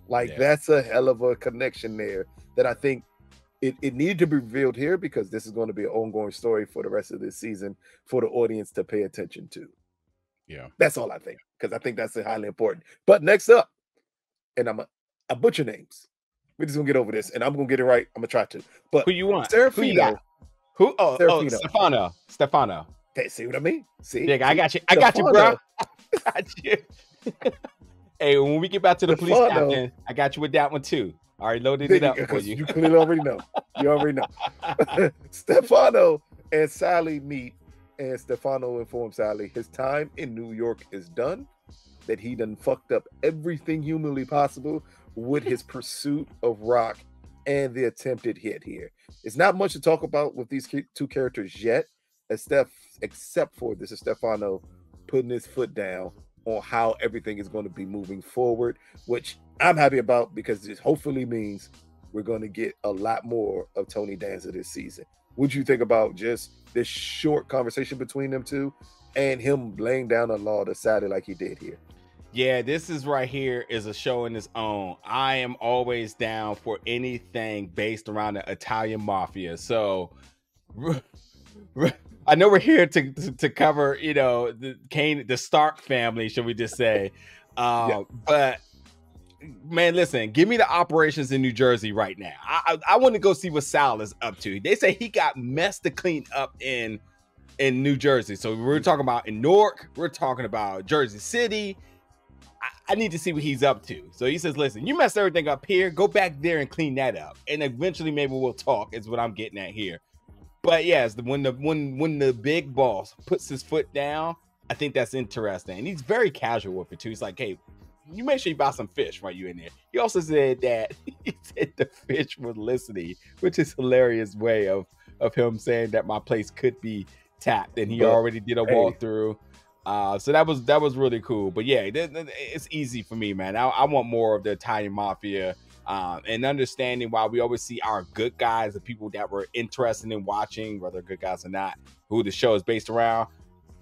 Like, that's a hell of a connection there that I think it needed to be revealed here, because this is going to be an ongoing story for the rest of this season for the audience to pay attention to. That's all I think, because I think that's highly important. But next up, and I butcher names. We're just gonna get over this, and I'm gonna get it right. I'm gonna try to. But who you want? Serafino. Who you got? Who? Oh, Stefano. Okay, see what I mean? See? Yeah, I got you. I got you, bro. I got you. Hey, when we get back to the police captain, I got you with that one too. All right, loaded it up for you. You clearly already know. You already know. Stefano and Sally meet, and Stefano informs Sally his time in New York is done, that he done fucked up everything humanly possible with his pursuit of Rock and the attempted hit here. It's not much to talk about with these two characters yet, except for this is Stefano putting his foot down on how everything is going to be moving forward, which I'm happy about, because this hopefully means we're going to get a lot more of Tony Danza this season. What do you think about just this short conversation between them two and him laying down the law to Sally like he did here? Yeah, this is right here is a show in its own. I am always down for anything based around the Italian mafia. So I know we're here to cover, the Stark family, should we just say? But man, listen, give me the operations in New Jersey right now. I want to go see what Sal is up to. They say he got mess to clean up in New Jersey. So we're talking about in Newark. We're talking about Jersey City. I need to see what he's up to. So he says, listen, you messed everything up here. Go back there and clean that up. And eventually maybe we'll talk, is what I'm getting at here. But yes, when the big boss puts his foot down, I think that's interesting. And he's very casual with it too. He's like, hey, you make sure you buy some fish while you're in there. He also said that he said the fish was listening, which is a hilarious way of him saying that my place could be tapped, and he already did a walkthrough. So that was really cool. But yeah, it's easy for me, man. I want more of the Italian mafia, and understanding why we always see our good guys, the people that we're interested in watching, whether good guys or not, who the show is based around.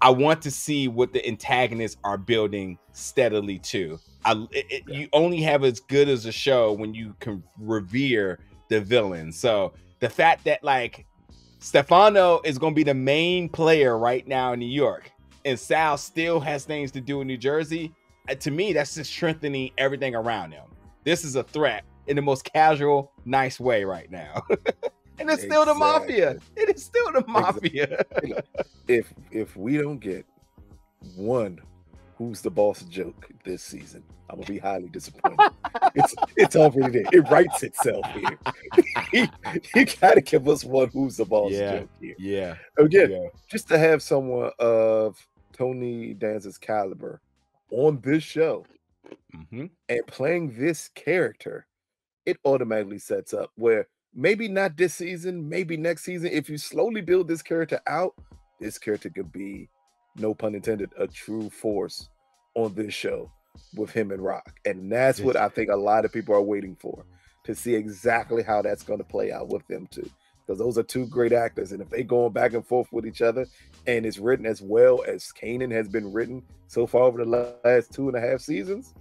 I want to see what the antagonists are building steadily too. You only have as good as a show when you can revere the villain. So the fact that like Stefano is going to be the main player right now in New York, and Sal still has things to do in New Jersey, to me, that's just strengthening everything around him. This is a threat in the most casual, nice way right now. And it's still the mafia. It is still the mafia. If we don't get one who's the boss joke this season, I'm gonna be highly disappointed. It's already there. It writes itself here. You gotta give us one who's the boss joke here. Yeah. Again, just to have someone of Tony Danza's caliber on this show and playing this character, it automatically sets up where maybe not this season, maybe next season, if you slowly build this character out, this character could be, no pun intended, a true force on this show. with him and Rock. And that's what I think a lot of people are waiting for, to see exactly how that's going to play out with them too. Because those are two great actors. And if they going back and forth with each other and it's written as well as Kanan has been written so far over the last 2.5 seasons,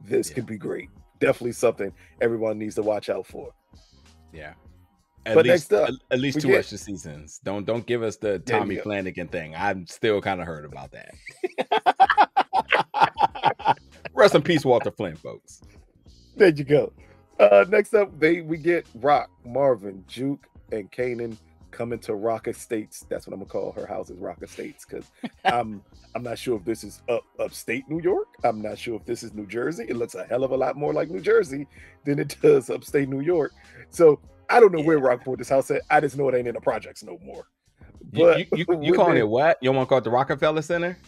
this could be great. Definitely something everyone needs to watch out for. Yeah. At least 2 extra seasons. Don't give us the Tommy Flanagan thing. I'm still kind of hurt about that. Rest in peace, Walter Flynn, folks. There you go. Next up, we get Rock, Marvin, Juke, and Kanan coming to Rock Estates. That's what I'm gonna call her house, is Rock Estates, because I'm not sure if this is upstate New York. I'm not sure if this is New Jersey. It looks a hell of a lot more like New Jersey than it does upstate New York. So I don't know where Rock bought this house at. I just know it ain't in the projects no more. But you calling it what? You want to call it the Rockefeller Center?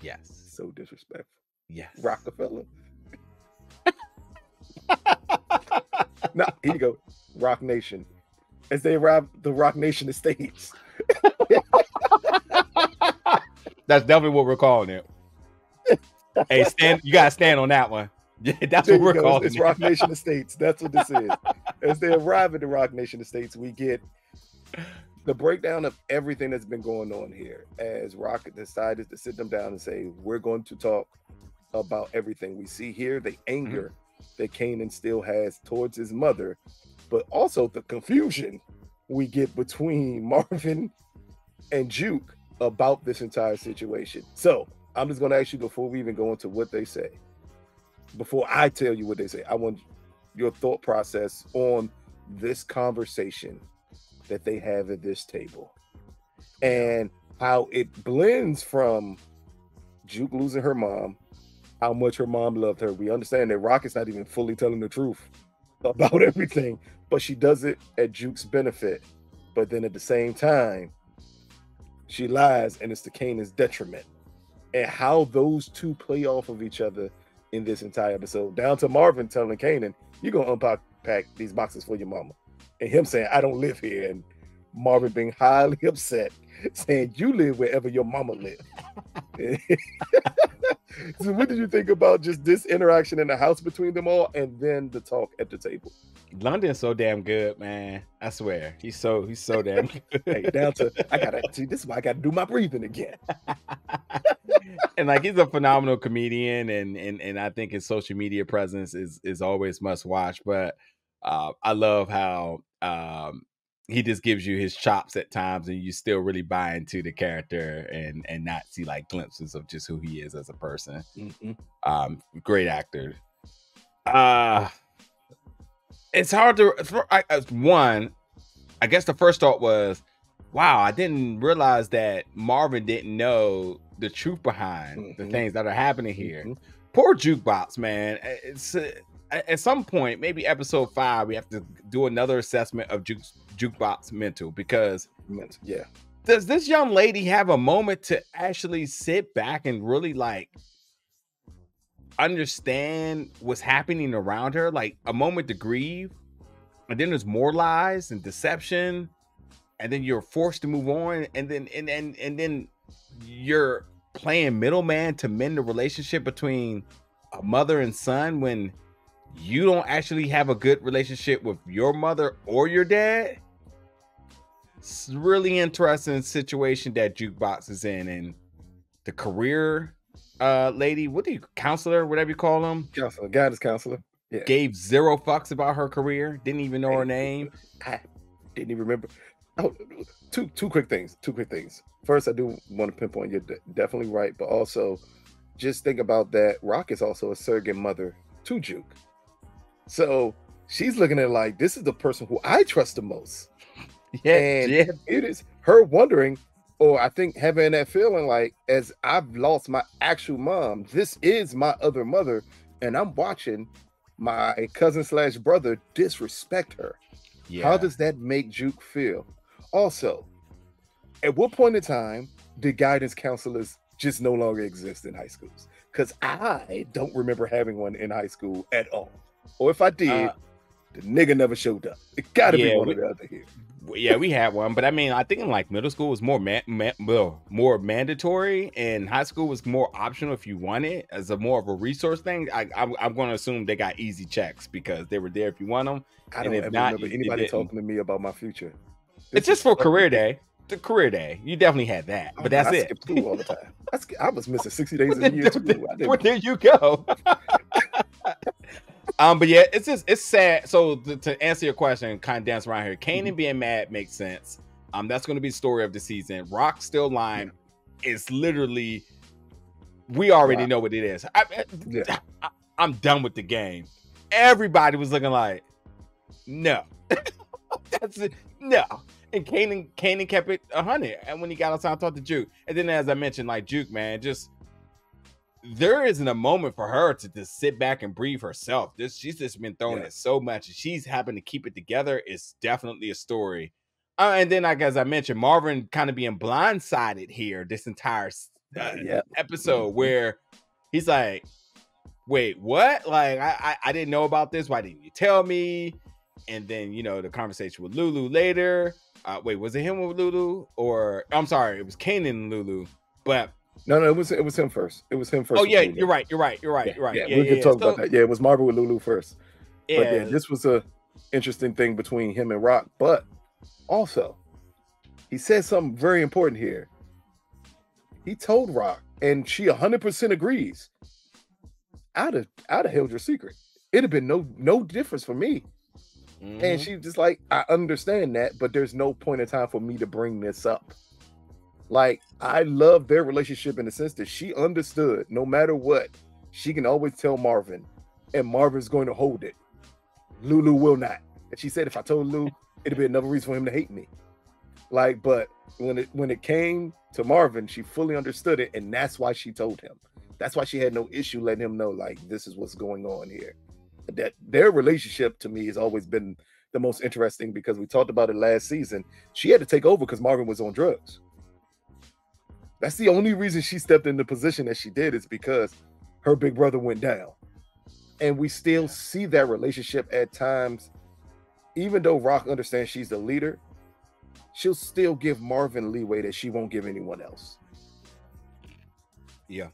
Yes. So disrespectful. Yes. Rockefeller. No, here you go. Rock Nation. As they arrive the Rock Nation Estates. That's definitely what we're calling it. Hey, you gotta stand on that one. Yeah, that's what we're calling it. It's Rock Nation Estates. That's what this is. As they arrive at the Rock Nation Estates, we get the breakdown of everything that's been going on here. As Rock decided to sit them down and say, we're going to talk about everything we see here, the anger that Kanan still has towards his mother, but also the confusion we get between Marvin and Juke about this entire situation. So I'm just going to ask you, before we even go into what they say, before I tell you what they say, I want your thought process on this conversation that they have at this table and how it blends from Juke losing her mom, how much her mom loved her. We understand that Rocket's not even fully telling the truth about everything, but she does it at Juke's benefit. But then at the same time, she lies and it's to Kanan's detriment. And how those two play off of each other in this entire episode, down to Marvin telling Kanan, you're going to unpack these boxes for your mama. And him saying, I don't live here. And Marvin being highly upset, saying, you live wherever your mama live. So what did you think about just this interaction in the house between them all, and then the talk at the table? London's so damn good, man. I swear. He's so damn good. Hey, down to, this is why I gotta do my breathing again. And like, he's a phenomenal comedian, and I think his social media presence is always must watch. But I love how he just gives you his chops at times, and you still really buy into the character and not see like glimpses of just who he is as a person. Great actor. It's hard to I guess the first thought was, wow, I didn't realize that Marvin didn't know the truth behind the things that are happening here. Poor Jukebox, man. It's at some point, maybe episode 5, we have to do another assessment of Jukebox mental, because does this young lady have a moment to actually sit back and really like understand what's happening around her, like a moment to grieve, and then there's more lies and deception, and then you're forced to move on, and then you're playing middleman to mend the relationship between a mother and son when you don't actually have a good relationship with your mother or your dad. It's a really interesting situation that Jukebox is in, and the career lady, counselor, whatever you call them, counselor, guidance counselor, gave 0 fucks about her career, didn't even know her name. I didn't even remember. Oh, two quick things. First, I do want to pinpoint, you're definitely right, but also just think about that Rock is also a surrogate mother to Juke. So she's looking at it like, this is the person who I trust the most. It is her wondering, or I think having that feeling like, as I've lost my actual mom, this is my other mother, and I'm watching my cousin / brother disrespect her. How does that make Juke feel? Also, at what point in time did guidance counselors just no longer exist in high schools? Because I don't remember having one in high school at all. Or if I did, the nigga never showed up. It gotta be one or the other here. Yeah, we had one, but I mean, I think in like middle school was more more mandatory, and high school was more optional if you want it as a more of a resource thing. I'm going to assume they got easy checks because they were there if you want them, I and don't if ever not, remember you anybody didn't. talking to me about my future. It's just for career day. The career day, you definitely had that, but that's I it. skipped school all the time. I was missing 60 days a year too. Well, there you go. But yeah, it's sad. So to answer your question, kind of dance around here. Kanan being mad makes sense. That's going to be the story of the season. Rock still lying is literally, we already know what it is. I'm done with the game. Everybody was looking like, no, that's it, no. And Kanan kept it 100, and when he got outside, I talked to Juke, and then as I mentioned, like Juke, man, just. There isn't a moment for her to just sit back and breathe herself. She's just been throwing it so much, and she's having to keep it together. It's definitely a story. And then, like as I mentioned, Marvin kind of being blindsided here this entire episode, where he's like, "Wait, what? Like I didn't know about this. Why didn't you tell me?" And then the conversation with Lulu later. Wait, was it him with Lulu, or I'm sorry, it was Kanan and Lulu, but. No, it was him first. It was him first. Oh yeah, you're right. Yeah, we can talk about that. Yeah, it was Marvin with Lulu first. Yeah. But yeah, this was a interesting thing between him and Rock. But also, he said something very important here. He told Rock, and she 100% agrees. I'd have held your secret. It'd have been no difference for me. Mm-hmm. And she's just like, I understand that, but there's no point in time for me to bring this up. Like, I love their relationship in the sense that she understood no matter what, she can always tell Marvin, and Marvin's going to hold it. Lulu will not. And she said, if I told Lulu, it'd be another reason for him to hate me. Like, but when it came to Marvin, she fully understood it, and that's why she told him. That's why she had no issue letting him know, like, this is what's going on here. That their relationship to me has always been the most interesting because we talked about it last season. She had to take over because Marvin was on drugs. That's the only reason she stepped in the position that she did is because her big brother went down. And we still see that relationship at times. Even though Rock understands she's the leader, she'll still give Marvin leeway that she won't give anyone else. Yeah.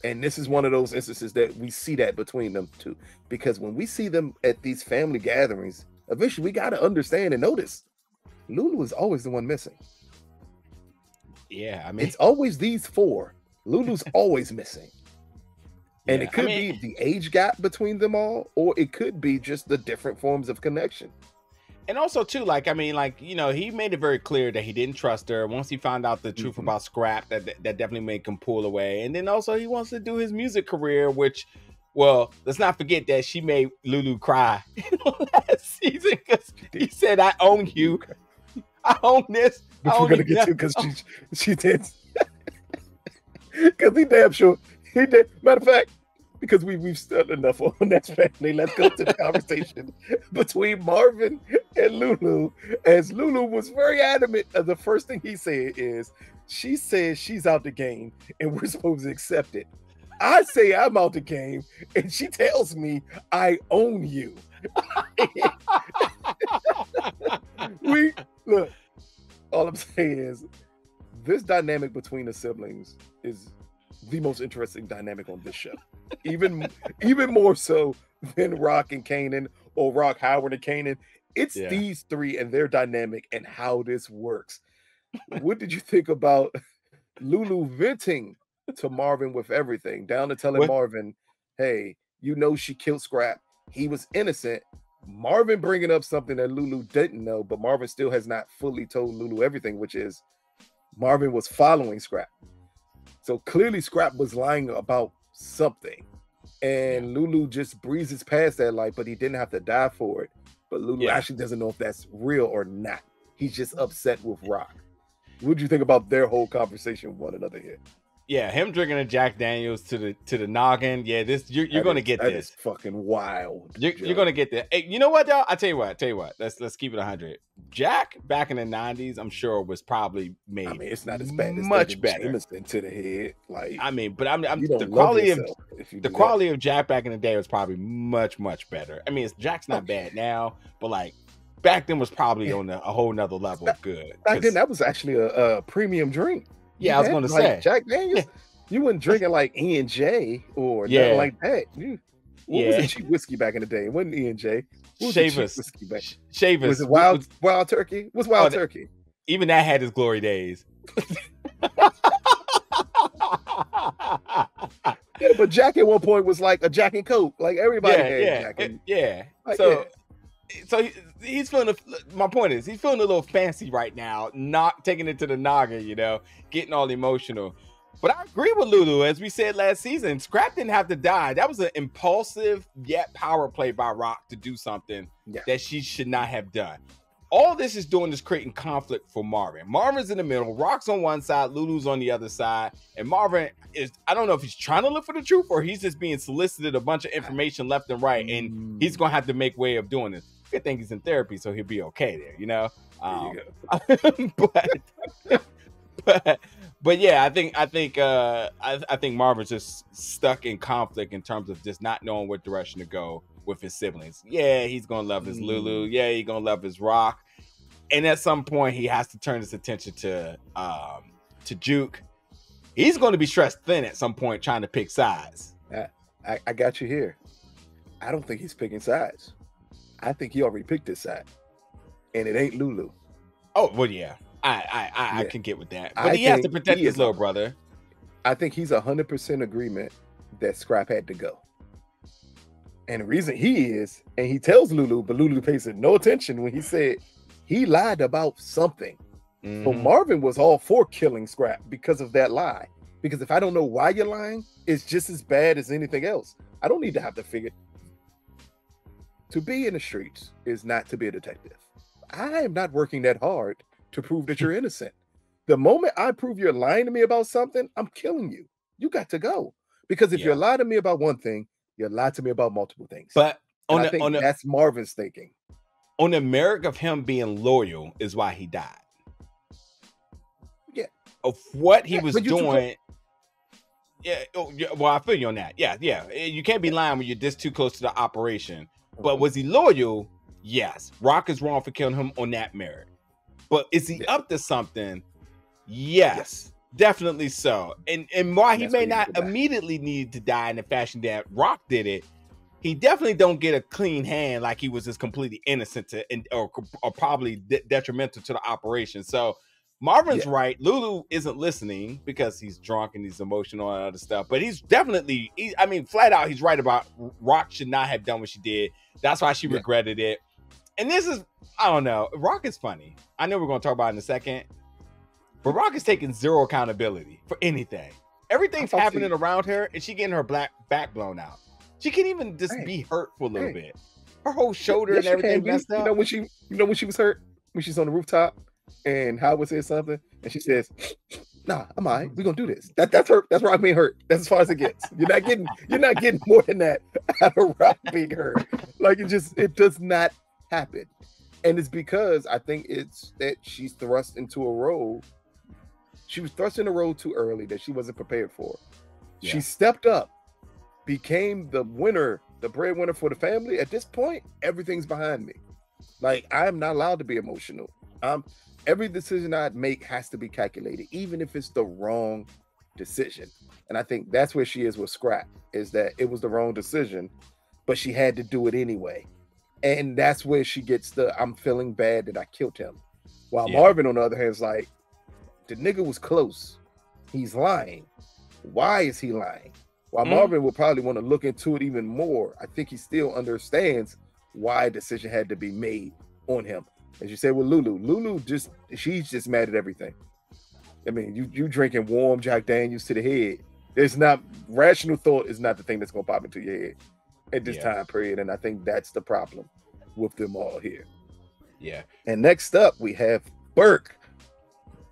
And this is one of those instances that we see that between them two. Because when we see them at these family gatherings, eventually we got to understand and notice Lulu is always the one missing. Yeah, I mean, it's always these four. Lulu's always missing. And it could be the age gap between them all, or it could be just the different forms of connection. And also, too, like, I mean, like, he made it very clear that he didn't trust her. Once he found out the truth about Scrap, that definitely made him pull away. And then also he wants to do his music career, which, well, let's not forget that she made Lulu cry last season because he said, I own you. I own this. But we're gonna get to because she did. Because he damn sure he did. Matter of fact, because we've stood enough on that family, let's go to the conversation between Marvin and Lulu. As Lulu was very adamant, the first thing he said is, she says she's out the game and we're supposed to accept it. I say I'm out the game and she tells me I own you. Look. All I'm saying is this dynamic between the siblings is the most interesting dynamic on this show. Even more so than Rock and Kanan or Rock, Howard, and Kanan. It's these three and their dynamic and how this works. What did you think about Lulu venting to Marvin with everything, down to telling Marvin, hey, she killed Scrap. He was innocent. Marvin bringing up something that Lulu didn't know, but Marvin still has not fully told Lulu everything, which is Marvin was following Scrap. So clearly Scrap was lying about something. And Lulu just breezes past that, like, but he didn't have to die for it. But Lulu actually doesn't know if that's real or not. He's just upset with Rock. What do you think about their whole conversation with one another here? Yeah, him drinking a Jack Daniels to the noggin. Yeah, this you're gonna get this. That is fucking wild. You're gonna get that. Hey, you know what, y'all? I tell you what. Let's keep it 100. Jack back in the 90s, I'm sure was probably made. I mean, it's not as bad as much better. Jameson to the head. Like, I mean, but I'm the quality of Jack back in the day was probably much better. I mean, Jack's not bad now, but like back then was probably on a whole nother level of good. Back then, that was actually a premium drink. Yeah, I was going to say Jack Daniels. You weren't drinking like E&J or nothing like that. What was the cheap whiskey back in the day? It wasn't E&J. Shavers. Shavers. Was it Wild Turkey? What's Wild Turkey? Even that had its glory days. Yeah, but Jack at one point was like a Jack and Coke. Like everybody had Jack. So he's feeling. My point is, he's feeling a little fancy right now, not taking it to the noggin, getting all emotional. But I agree with Lulu, as we said last season. Scrap didn't have to die. That was an impulsive yet power play by Rock to do something that she should not have done. All this is doing is creating conflict for Marvin. Marvin's in the middle, Rock's on one side, Lulu's on the other side, and Marvin is, I don't know if he's trying to look for the truth or he's just being solicited a bunch of information left and right, and he's going to have to make way of doing this. Good thing he's in therapy, so he'll be okay there, But yeah, I think Marvin's just stuck in conflict in terms of just not knowing what direction to go with his siblings. Yeah, he's gonna love his Lulu. Yeah, he's gonna love his Rock. And at some point, he has to turn his attention to Juke. He's going to be stressed thin at some point, trying to pick sides. I got you here. I don't think he's picking sides. I think he already picked his side, and it ain't Lulu. Oh well, yeah. I can get with that, but he has to protect his little brother. I think he's 100% agreement that Scrap had to go, and the reason he is, and he tells Lulu, but Lulu pays no attention when he said he lied about something. So Marvin was all for killing Scrap because of that lie. Because if I don't know why you're lying, it's just as bad as anything else. I don't need to have to figure. To be in the streets is not to be a detective. I am not working that hard to prove that you're innocent. The moment I prove you're lying to me about something, I'm killing you. You got to go. Because if you're lying to me about one thing, you're lying to me about multiple things. But that's Marvin's thinking. On the merit of him being loyal is why he died. Yeah. Of what he was doing. Well, I feel you on that. Yeah. You can't be lying when you're this too close to the operation. But was he loyal? Yes. Rock is wrong for killing him on that merit. But is he up to something? Yes. Definitely so. And while he may not immediately need to die in the fashion that Rock did it, he definitely don't get a clean hand like he was just completely innocent or probably detrimental to the operation. So Marvin's right. Lulu isn't listening because he's drunk and he's emotional and other stuff. But he's definitely, flat out, he's right about Rock should not have done what she did. That's why she regretted it. And this is, I don't know. Rock is funny. I know we're going to talk about it in a second. But Rock is taking zero accountability for anything. Everything's happening around her and she getting her back blown out. She can't even just be hurt for a little bit. Her whole shoulder and everything messed up. When she was hurt? When she's on the rooftop and Howard says something and she says, "Nah, I'm all right. We're gonna do this." That's her. That's Rock being hurt. That's as far as it gets. You're not getting more than that out of Rock being hurt. Like it does not happen. And it's because I think it's that she's thrust into a role. She was thrust in a role too early that she wasn't prepared for. Yeah. She stepped up, became the winner, the breadwinner for the family. At this point, everything's behind me. Like, I'm not allowed to be emotional. Every decision I make has to be calculated, even if it's the wrong decision. And I think that's where she is with Scrap, is that it was the wrong decision, but she had to do it anyway. And that's where she gets I'm feeling bad that I killed him. While Marvin, on the other hand, is like, the nigga was close. He's lying. Why is he lying? While Marvin will probably want to look into it even more, I think he still understands why a decision had to be made on him. As you said with Lulu she's just mad at everything. I mean, you drinking warm Jack Daniels to the head. It's not, rational thought is not the thing that's going to pop into your head at this time period. And I think that's the problem with them all here. Yeah. And next up, we have Burke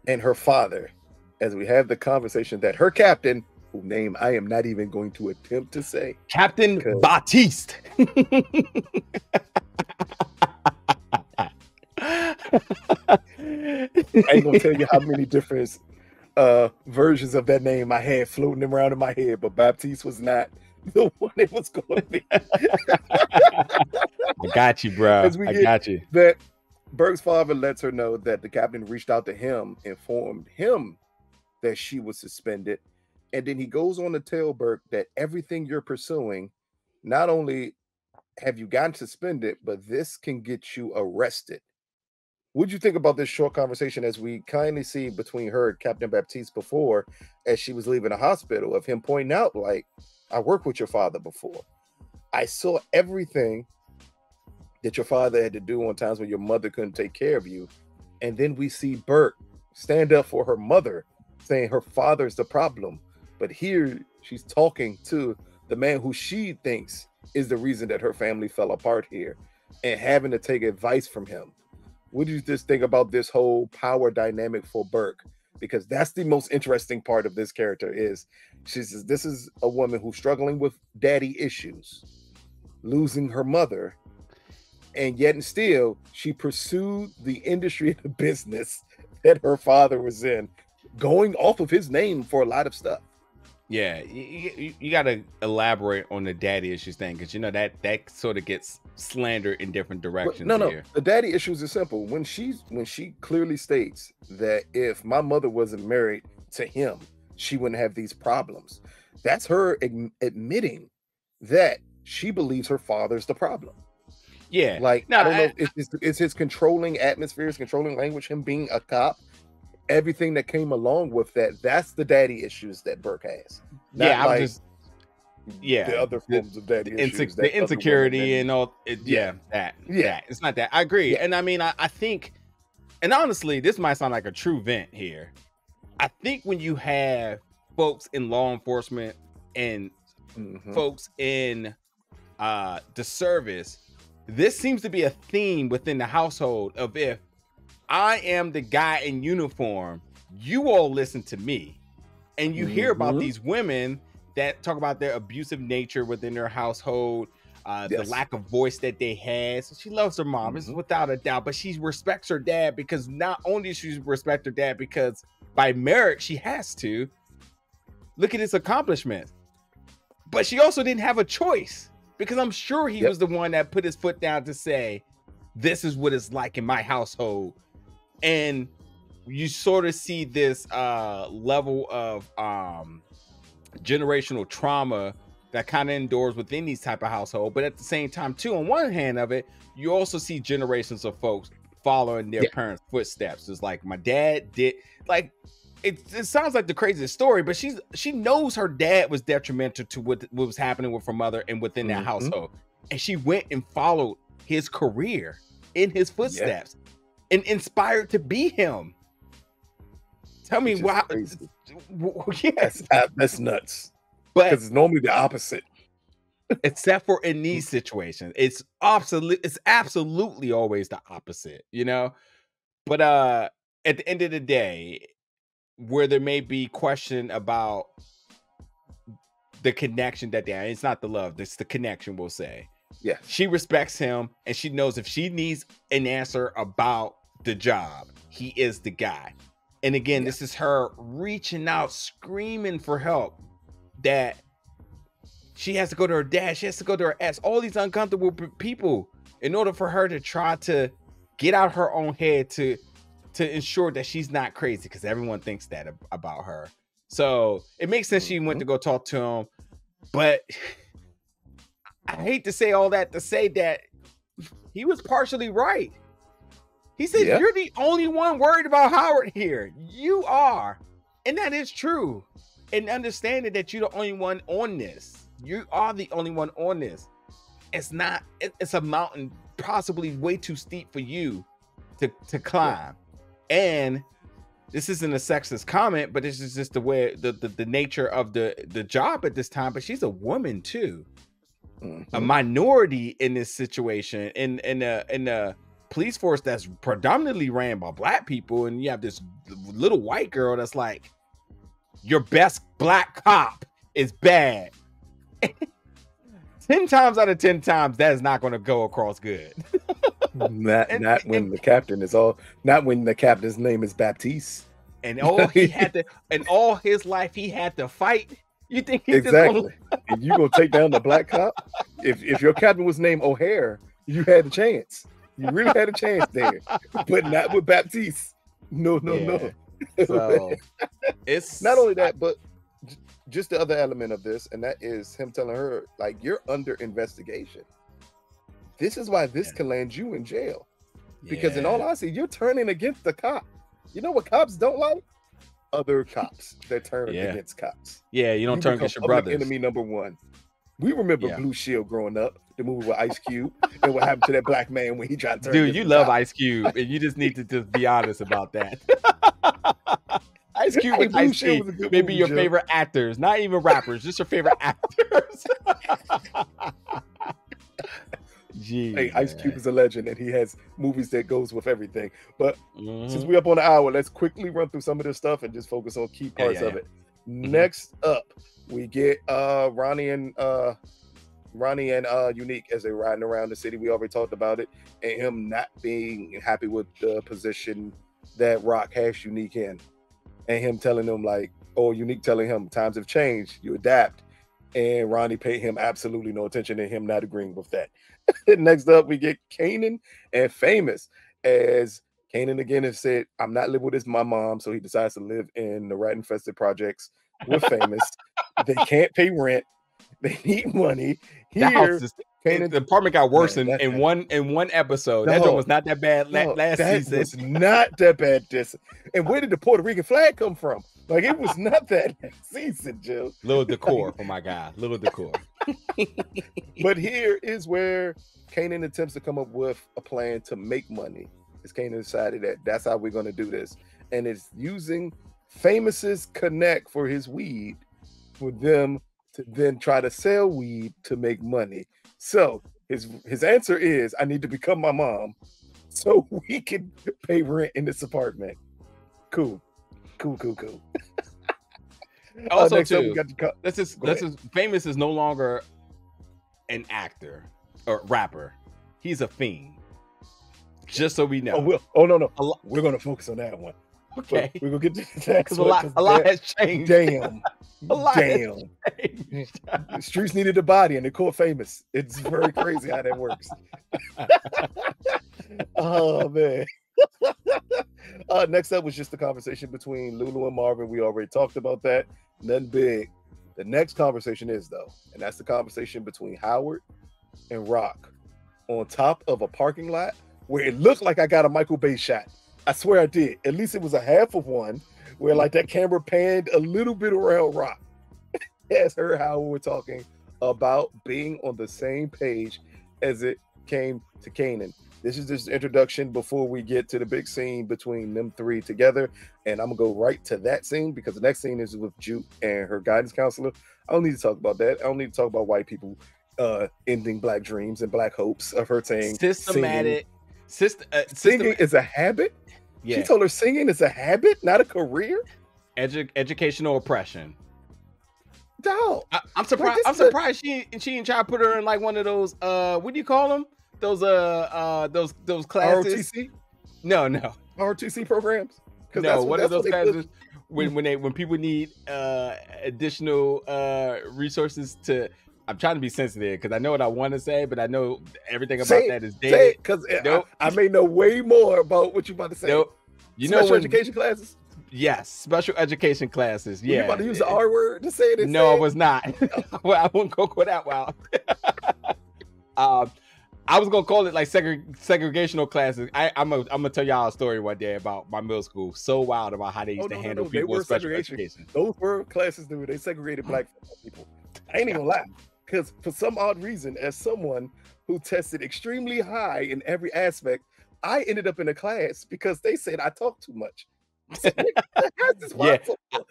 and her father, as we have the conversation that her captain, whose name I am not even going to attempt to say, Captain Baptiste. I ain't gonna tell you how many different versions of that name I had floating around in my head, but Baptiste was not the one it was going to be. I got you, bro. I got you. That Burke's father lets her know that the captain reached out to him, informed him that she was suspended, and then he goes on to tell Burke that everything you're pursuing, not only have you gotten suspended, but this can get you arrested. What'd you think about this short conversation as we kindly see between her and Captain Baptiste before, as she was leaving the hospital, of him pointing out, like, I worked with your father before. I saw everything that your father had to do on times when your mother couldn't take care of you. And then we see Burke stand up for her mother, saying her father's the problem. But here she's talking to the man who she thinks is the reason that her family fell apart here, and having to take advice from him. What do you just think about this whole power dynamic for Burke? Because that's the most interesting part of this character. Is she says this is a woman who's struggling with daddy issues, losing her mother, and yet and still she pursued the industry and the business that her father was in, going off of his name for a lot of stuff. Yeah, you got to elaborate on the daddy issues thing, because you know that sort of gets slandered in different directions. No, here. The daddy issues are simple. When she clearly states that if my mother wasn't married to him, she wouldn't have these problems. That's her admitting that she believes her father's the problem. Yeah, like I don't know if it's his controlling atmosphere, his controlling language, him being a cop. Everything that came along with that's the daddy issues that Burke has. Not the other forms of daddy issues, the insecurity and all. That it's not that. I agree, and I mean, I think, and honestly, this might sound like a true vent here. I think when you have folks in law enforcement and folks in the service, this seems to be a theme within the household of, if I am the guy in uniform, you all listen to me. And you hear about these women that talk about their abusive nature within their household, the lack of voice that they had. So she loves her mom, it's without a doubt, but she respects her dad, because not only does she respect her dad because by merit she has to. Look at his accomplishments. But she also didn't have a choice, because I'm sure he was the one that put his foot down to say, this is what it's like in my household. And you sort of see this level of generational trauma that kind of endures within these type of household. But at the same time, too, on one hand of it, you also see generations of folks following their parents' footsteps. It's like, my dad did, like, it sounds like the craziest story, but she knows her dad was detrimental to what was happening with her mother and within that household. And she went and followed his career in his footsteps. And inspired to be him. Tell me why. That's nuts. But because it's normally the opposite. Except for in these situations, it's absolutely always the opposite, you know. But at the end of the day, where there may be question about the connection that they have, it's not the love, it's the connection, we'll say. Yeah, she respects him, and she knows if she needs an answer about the job, he is the guy. And again, this is her reaching out, screaming for help, that she has to go to her dad, she has to go to her ex, all these uncomfortable people, in order for her to try to get out her own head to ensure that she's not crazy, because everyone thinks that about her. So it makes sense she went to go talk to him. But I hate to say all that to say that he was partially right. He said, you're the only one worried about Howard here. You are. And that is true. And understanding that you're the only one on this. You are the only one on this. It's a mountain possibly way too steep for you to climb. And this isn't a sexist comment, but this is just the way, the nature of the job at this time. But she's a woman too. A minority in this situation, in the police force that's predominantly ran by black people, and you have this little white girl that's like, your best black cop is bad. 10 times out of 10 times, that is not going to go across good. not when the captain's name is Baptiste. And all he had to, and all his life he had to fight. You think he exactly? And you gonna take down the black cop? If your captain was named O'Hare, you had a chance. You really had a chance there, but not with Baptiste. No. So it's not only that, but just the other element of this, and that is him telling her, like, you're under investigation. This is why this can land you in jail. Because in all honesty, you're turning against the cop. You know what cops don't like? Other cops that turn against cops. Yeah, you don't turn against your brothers. Enemy number one. We remember Blue Shield growing up, the movie with Ice Cube, and what happened to that black man when he tried to turn. Dude, you love Ice Cube, and you just need to just be honest about that. Ice Cube and Ice Cube, maybe your favorite actors, not even rappers, just your favorite actors. Gee, hey, Ice Cube is a legend, and he has movies that goes with everything. But since we're up on the hour, let's quickly run through some of this stuff and just focus on key parts of it. Next up, we get Ronnie and Unique as they're riding around the city. We already talked about it, and him not being happy with the position that Rock has Unique in, and him telling them, like, or Unique telling him times have changed, you adapt, and Ronnie paid him absolutely no attention, and him not agreeing with that. Next up, we get Kanan and Famous, as Kanan again has said, I'm not living with my mom, so he decides to live in the rat-infested projects with Famous. They can't pay rent. They need money. Here, the apartment got worse in one episode. That one was not that bad last season. That was not that bad. And where did the Puerto Rican flag come from? Like, it was not that season, Joe. Little decor for my guy. Little decor. But here is where Kanan attempts to come up with a plan to make money. As Kanan decided that that's how we're going to do this. And it's using Famous's connect for his weed for them to then try to sell weed to make money. So his answer is, I need to become my mom so we can pay rent in this apartment. Cool. Also, too, this is Famous is no longer an actor or rapper. He's a fiend. Just so we know. No. We're going to focus on that one. Okay. We're going to get to that. Because a lot has changed. Damn. Damn. The streets needed a body and they caught Famous. It's very crazy how that works. Oh, man. Next up was just the conversation between Lulu and Marvin. We already talked about that. Nothing big. The next conversation is, though, and that's the conversation between Howard and Rock on top of a parking lot where it looked like I got a Michael Bay shot. I swear I did. At least it was a half of one where, like, that camera panned a little bit around Rock. As her Howard were talking about being on the same page as it came to Kanan. This is just introduction before we get to the big scene between them three together. And I'm going to go right to that scene because the next scene is with Juke and her guidance counselor. I don't need to talk about that. I don't need to talk about white people ending black dreams and black hopes of her saying systematic. Singing is a habit? Yeah. She told her singing is a habit, not a career? Educational oppression. Dog. I'm surprised. I'm surprised she didn't try to put her in like one of those what do you call them? Those classes. ROTC? No. ROTC programs? No, what are those classes when people need additional resources to. I'm trying to be sensitive because I know what I want to say, but I know everything about that is dead. Because I may know way more about what you're about to say. Nope. Special education classes? Yes, special education classes. Yeah. You about to use the R word to say it? No, I was not. Well, I wouldn't go that route. I was gonna call it like segregational classes. I'm gonna tell y'all a story one day about my middle school. So wild about how they used to handle people with special education. Those were classes that they segregated black people. I ain't even lie, because for some odd reason, as someone who tested extremely high in every aspect, I ended up in a class because they said I talk too much. Yeah,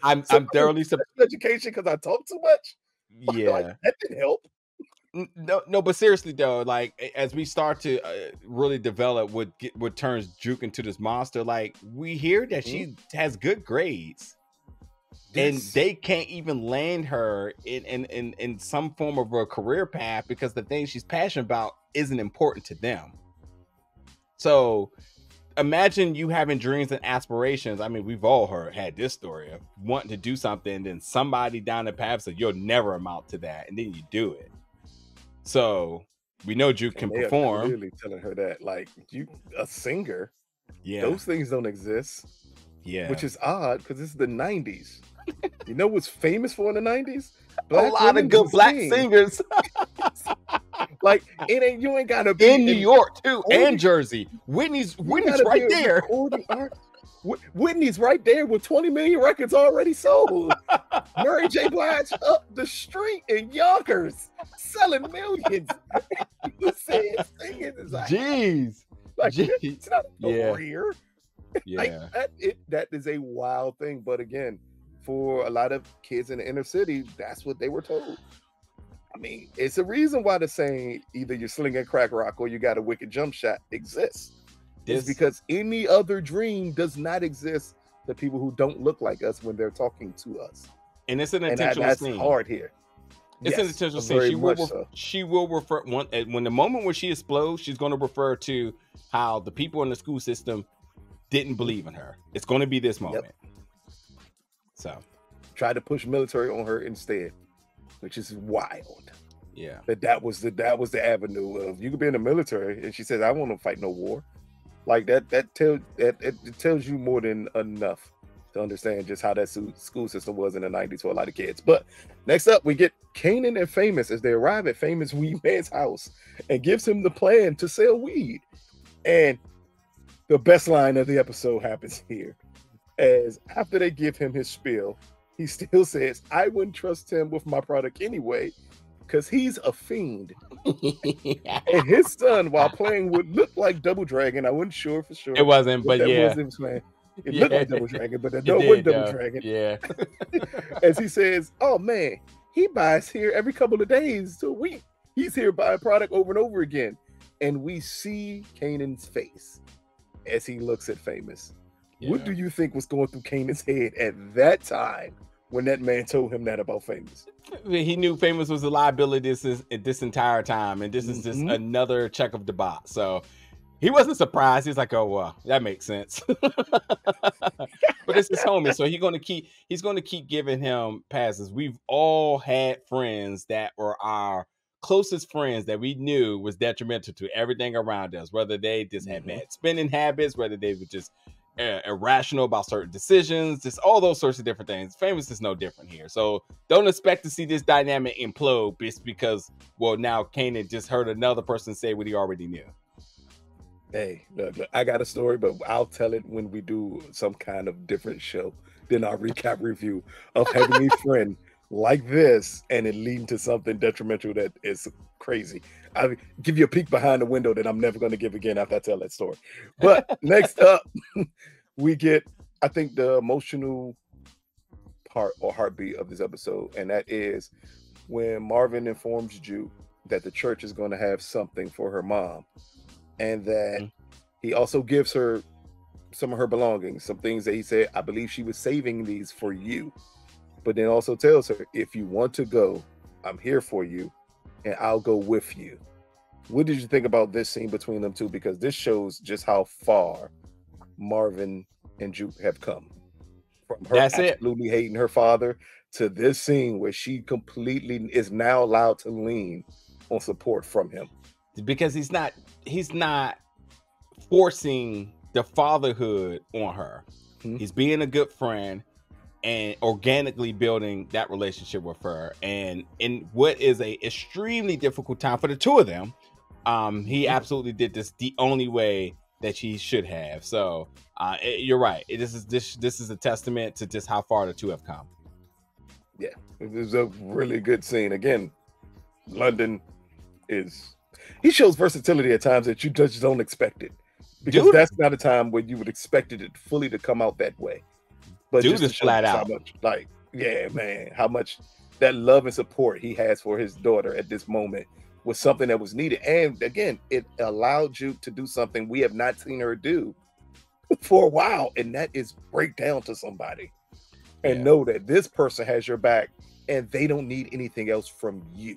I'm thoroughly education because I talk too much. Yeah, like, that didn't help. No, but seriously though, like as we start to really develop what turns Juke into this monster, like we hear that she has good grades, and they can't even land her in some form of a career path because the thing she's passionate about isn't important to them. So imagine you having dreams and aspirations. I mean, we've all had this story of wanting to do something, and then somebody down the path said you'll never amount to that, and then you do it. So We know Juke can And they are perform. clearly telling her that, like, you a singer, Yeah. those things don't exist. Yeah. Which is odd because this is the 90s. You know what's famous for in the 90s? A lot of good black singers. Like, you ain't gotta be in New York too, and Jersey. Whitney's right there. Whitney's right there with 20 million records already sold. Mary J. Blige up the street in Yonkers selling millions. You say singing is like, jeez, like jeez. It's not a career. Yeah, like, that is a wild thing. But again, for a lot of kids in the inner city, that's what they were told. I mean, it's a reason why the saying either you're slinging crack rock or you got a wicked jump shot exists. It's because any other dream does not exist to people who don't look like us when they're talking to us. And it's an intentional scene. That's hard here. It's an intentional scene. She will refer when the moment when she explodes, she's going to refer to how the people in the school system didn't believe in her. It's going to be this moment. Yep. So, try to push military on her instead, which is wild. Yeah, that was the avenue of you could be in the military, and she says, "I won't fight no war." Like it tells you more than enough to understand just how that school system was in the 90s for a lot of kids. But next up, we get Kanan and Famous as they arrive at Famous Weed Man's house and gives him the plan to sell weed. And the best line of the episode happens here, as after they give him his spiel, he still says, "I wouldn't trust him with my product anyway, because he's a fiend." And his son, while playing what looked like Double Dragon, I wasn't sure for sure. It wasn't, but yeah. It looked like Double Dragon, but it wasn't Double Dragon. Yeah. As he says, "Oh man, he buys here every couple of days to a week. He's here buying product over and over again." And we see Kanan's face as he looks at Famous. Yeah. What do you think was going through Kanan's head at that time when that man told him that about Famous? He knew Famous was a liability this entire time, and this is just another check of the box. So he wasn't surprised. He's like, "Oh well, that makes sense." But it's his homie, so he's gonna keep giving him passes. We've all had friends that were our closest friends that we knew was detrimental to everything around us, whether they just had bad spending habits, whether they were just irrational about certain decisions, just all those sorts of different things. Famous is no different here. So don't expect to see this dynamic implode just because, well, now Kanan just heard another person say what he already knew. Hey, look, I got a story, but I'll tell it when we do some kind of different show than our recap review of having a friend like this and it leading to something detrimental that is crazy. I'll give you a peek behind the window that I'm never going to give again after I tell that story. But next up, we get, I think, the emotional part or heartbeat of this episode, and that is when Marvin informs Juke that the church is going to have something for her mom, and that he also gives her some of her belongings, some things that he said, "I believe she was saving these for you," but then also tells her, "If you want to go, I'm here for you, and I'll go with you." What did you think about this scene between them two? Because this shows just how far Marvin and Juke have come. From her absolutely hating her father to this scene where she completely is now allowed to lean on support from him. Because he's not forcing the fatherhood on her. He's being a good friend and organically building that relationship with her. And in what is a extremely difficult time for the two of them, he absolutely did this the only way that she should have. So you're right. This is a testament to just how far the two have come. Yeah, it was a really good scene. Again, London he shows versatility at times that you just don't expect it. Because that's not a time where you would expect it fully to come out that way. But dude is flat out. How much that love and support he has for his daughter at this moment was something that was needed. And again, it allowed you to do something we have not seen her do for a while. And that is break down to somebody and know that this person has your back and they don't need anything else from you.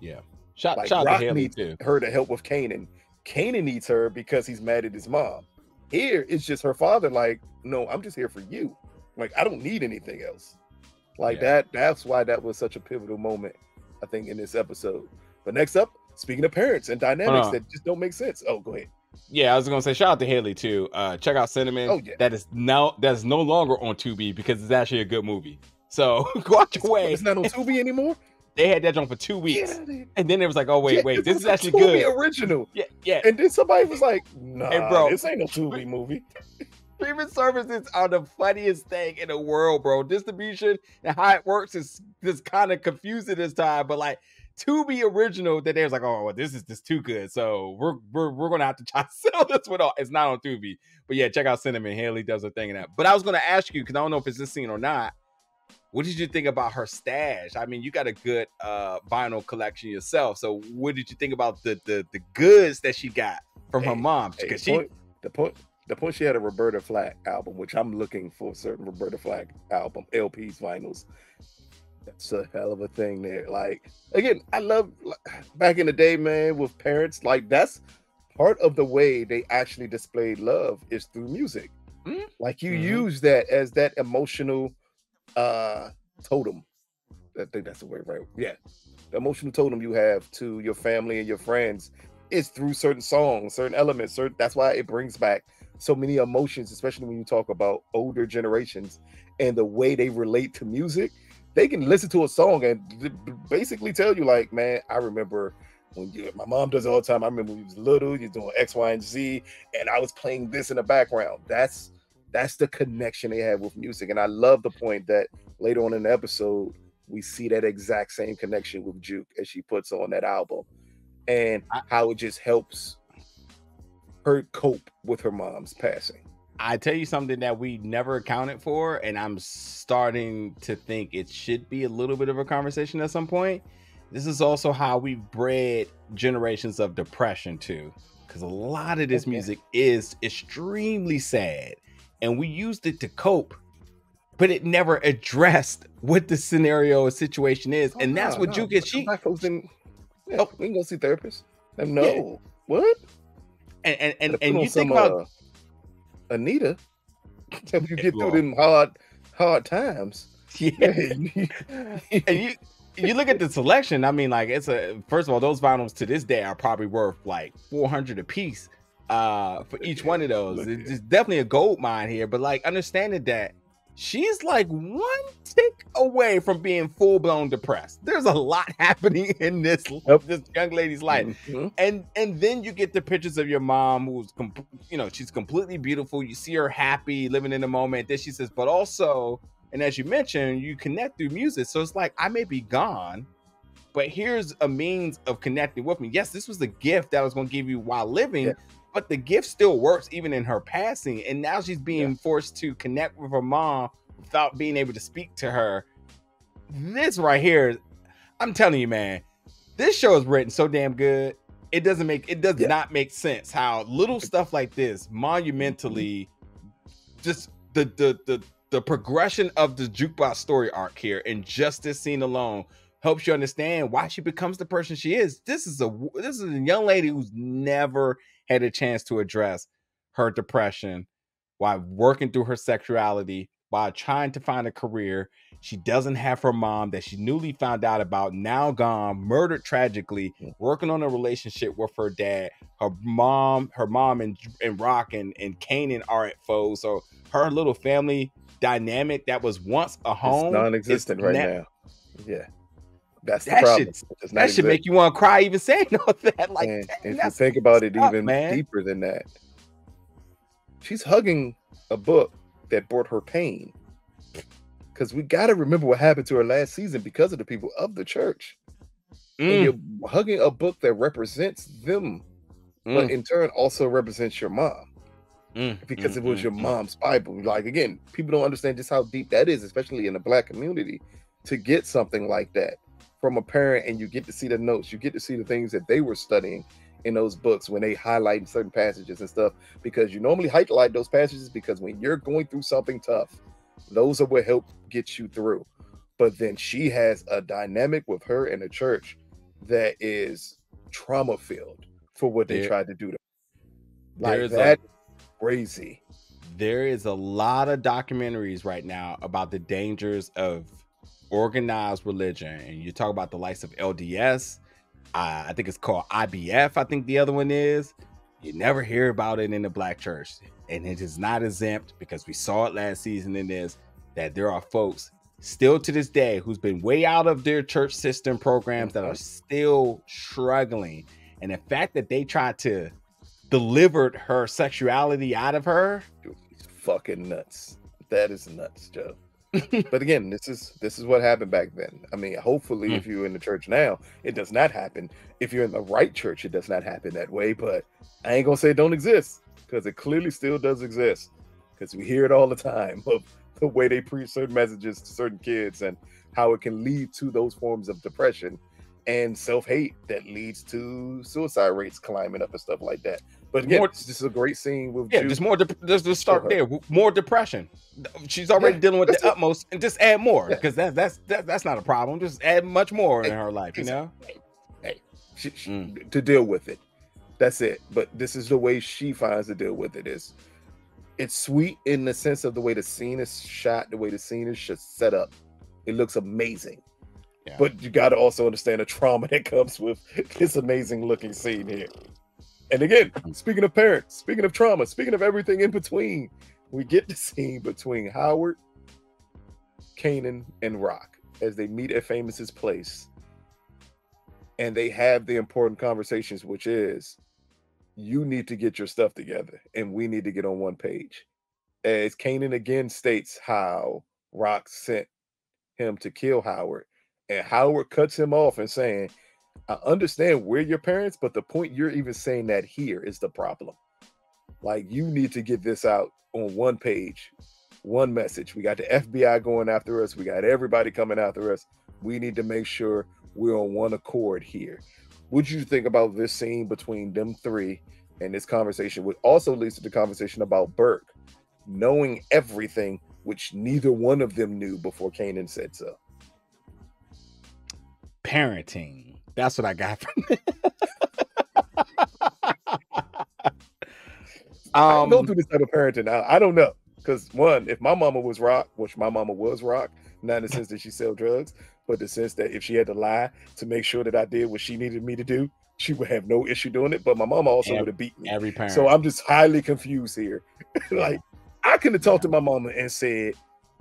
Yeah. Rock needs her to help with Kanan. Kanan needs her because he's mad at his mom. Here, it's just her father. Like, no, I'm just here for you. Like, I don't need anything else. Like that's why that was such a pivotal moment, I think, in this episode. But next up, speaking of parents and dynamics that just don't make sense. Oh, go ahead. Yeah, I was gonna say shout out to Haley too. Check out Cinnamon. Oh yeah, that's no longer on Tubi because it's actually a good movie. So watch away. It's not on Tubi anymore. They had that joint for 2 weeks, and then it was like, oh wait, this is actually Tubi good. Original. Yeah. And then somebody was like, nah, hey, bro, this ain't no Tubi movie. Streaming services are the funniest thing in the world, bro. Distribution and how it works is just kind of confusing this time, but like Tubi original that they was like, oh, well, this is just too good, so we're gonna have to try to sell this one off. It's not on Tubi, but yeah, check out Cinnamon. Haley does her thing in that. But I was gonna ask you because I don't know if it's this scene or not. What did you think about her stash? I mean, you got a good vinyl collection yourself, so what did you think about the goods that she got from her mom? Because the point she had a Roberta Flack album, which I'm looking for certain Roberta Flack album LPs, vinyls. That's a hell of a thing there. Like, again, I love back in the day, man, with parents, like that's part of the way they actually displayed love is through music. Mm-hmm. Like you use that as that emotional totem. I think that's the word, right? Yeah. The emotional totem you have to your family and your friends is through certain songs, certain elements. That's why it brings back so many emotions, especially when you talk about older generations and the way they relate to music. They can listen to a song and basically tell you, like, man, I remember when my mom does it all the time. I remember when you was little, you're doing X, Y, and Z, and I was playing this in the background. That's the connection they have with music. And I love the point that later on in the episode, we see that exact same connection with Juke as she puts on that album and how it just helps her cope with her mom's passing. I tell you something that we never accounted for, and I'm starting to think it should be a little bit of a conversation at some point. This is also how we've bred generations of depression too, because a lot of this music is extremely sad, and we used it to cope, but it never addressed what the scenario or situation is, and that's what Juke is. Black folks didn't. Yeah, we can go see therapists. No, what? And you think about Anita, help you get through them hard times. Yeah. And you look at the selection. I mean, like first of all, those vinyls to this day are probably worth like $400 a piece for each one of those. It's definitely a gold mine here, but like understanding that she's like one tick away from being full-blown depressed. There's a lot happening in this young lady's life. Mm-hmm. And then you get the pictures of your mom who's she's completely beautiful. You see her happy, living in the moment. Then she says, but also, and as you mentioned, you connect through music. So it's like, I may be gone, but here's a means of connecting with me. Yes, this was a gift that I was going to give you while living, but the gift still works even in her passing. And now she's being forced to connect with her mom without being able to speak to her. This right here, I'm telling you, man, this show is written so damn good. It does not make sense how little stuff like this monumentally, just the progression of the Jukebox story arc here and just this scene alone helps you understand why she becomes the person she is. This is a young lady who's never had a chance to address her depression while working through her sexuality, while trying to find a career. She doesn't have her mom that she newly found out about, now gone, murdered tragically, working on a relationship with her dad. Her mom and Rock and Kanan are at foes. So her little family dynamic that was once a home, it's non-existent right now. Yeah. That's the that problem. That should make you want to cry even saying all that. Like, and if you think about it even deeper than that, she's hugging a book that brought her pain. Because we got to remember what happened to her last season because of the people of the church. And you're hugging a book that represents them, but in turn also represents your mom. Because it was your mom's Bible. Like, again, people don't understand just how deep that is, especially in the Black community, to get something like that from a parent, and you get to see the notes, you get to see the things that they were studying in those books when they highlight certain passages and stuff, because you normally highlight those passages because when you're going through something tough, those are what help get you through. But then she has a dynamic with her in the church that is trauma filled for what they tried to do to her. Like, that crazy. There is a lot of documentaries right now about the dangers of organized religion, and you talk about the likes of LDS, I think it's called IBF. I think the other one is. You never hear about it in the black church, and it is not exempt because we saw it last season in this, that there are folks still to this day who's been way out of their church system programs that are still struggling. And the fact that they tried to deliver her sexuality out of her, it's fucking nuts. That is nuts, Joe. But again, this is what happened back then. I mean, hopefully if you're in the church now, it does not happen. If you're in the right church, it does not happen that way. But I ain't gonna say it don't exist, because it clearly still does exist, because we hear it all the time of the way they preach certain messages to certain kids and how it can lead to those forms of depression and self-hate that leads to suicide rates climbing up and stuff like that. But again, this is a great scene with just more. Just start there. More depression. She's already dealing with the utmost, and just add more, because that's not a problem. Just add much more in her life, you know. To deal with it. That's it. But this is the way she finds to deal with it. It's sweet in the sense of the way the scene is shot, the way the scene is set up. It looks amazing. Yeah. But you got to also understand the trauma that comes with this amazing looking scene here. And again, speaking of parents, speaking of trauma, speaking of everything in between, we get the scene between Howard, Kanan, and Rock as they meet at Famous's place. And they have the important conversations, which is, you need to get your stuff together and we need to get on one page. As Kanan again states how Rock sent him to kill Howard, and Howard cuts him off and saying, I understand we're your parents, but the point you're even saying that here is the problem. Like, you need to get this out on one page, one message. We got the FBI going after us. We got everybody coming after us. We need to make sure we're on one accord here. What do you think about this scene between them three and this conversation, which also leads to the conversation about Burke knowing everything, which neither one of them knew before Kanan said so? Parenting. That's what I got from it. I go through this type of parenting now. I don't know. Because one, if my mama was Rock, which my mama was Rock, not in the sense that she sell drugs, but the sense that if she had to lie to make sure that I did what she needed me to do, she would have no issue doing it. But my mama also would have beat me. Every parent. So I'm just highly confused here. Like, I could have talked to my mama and said,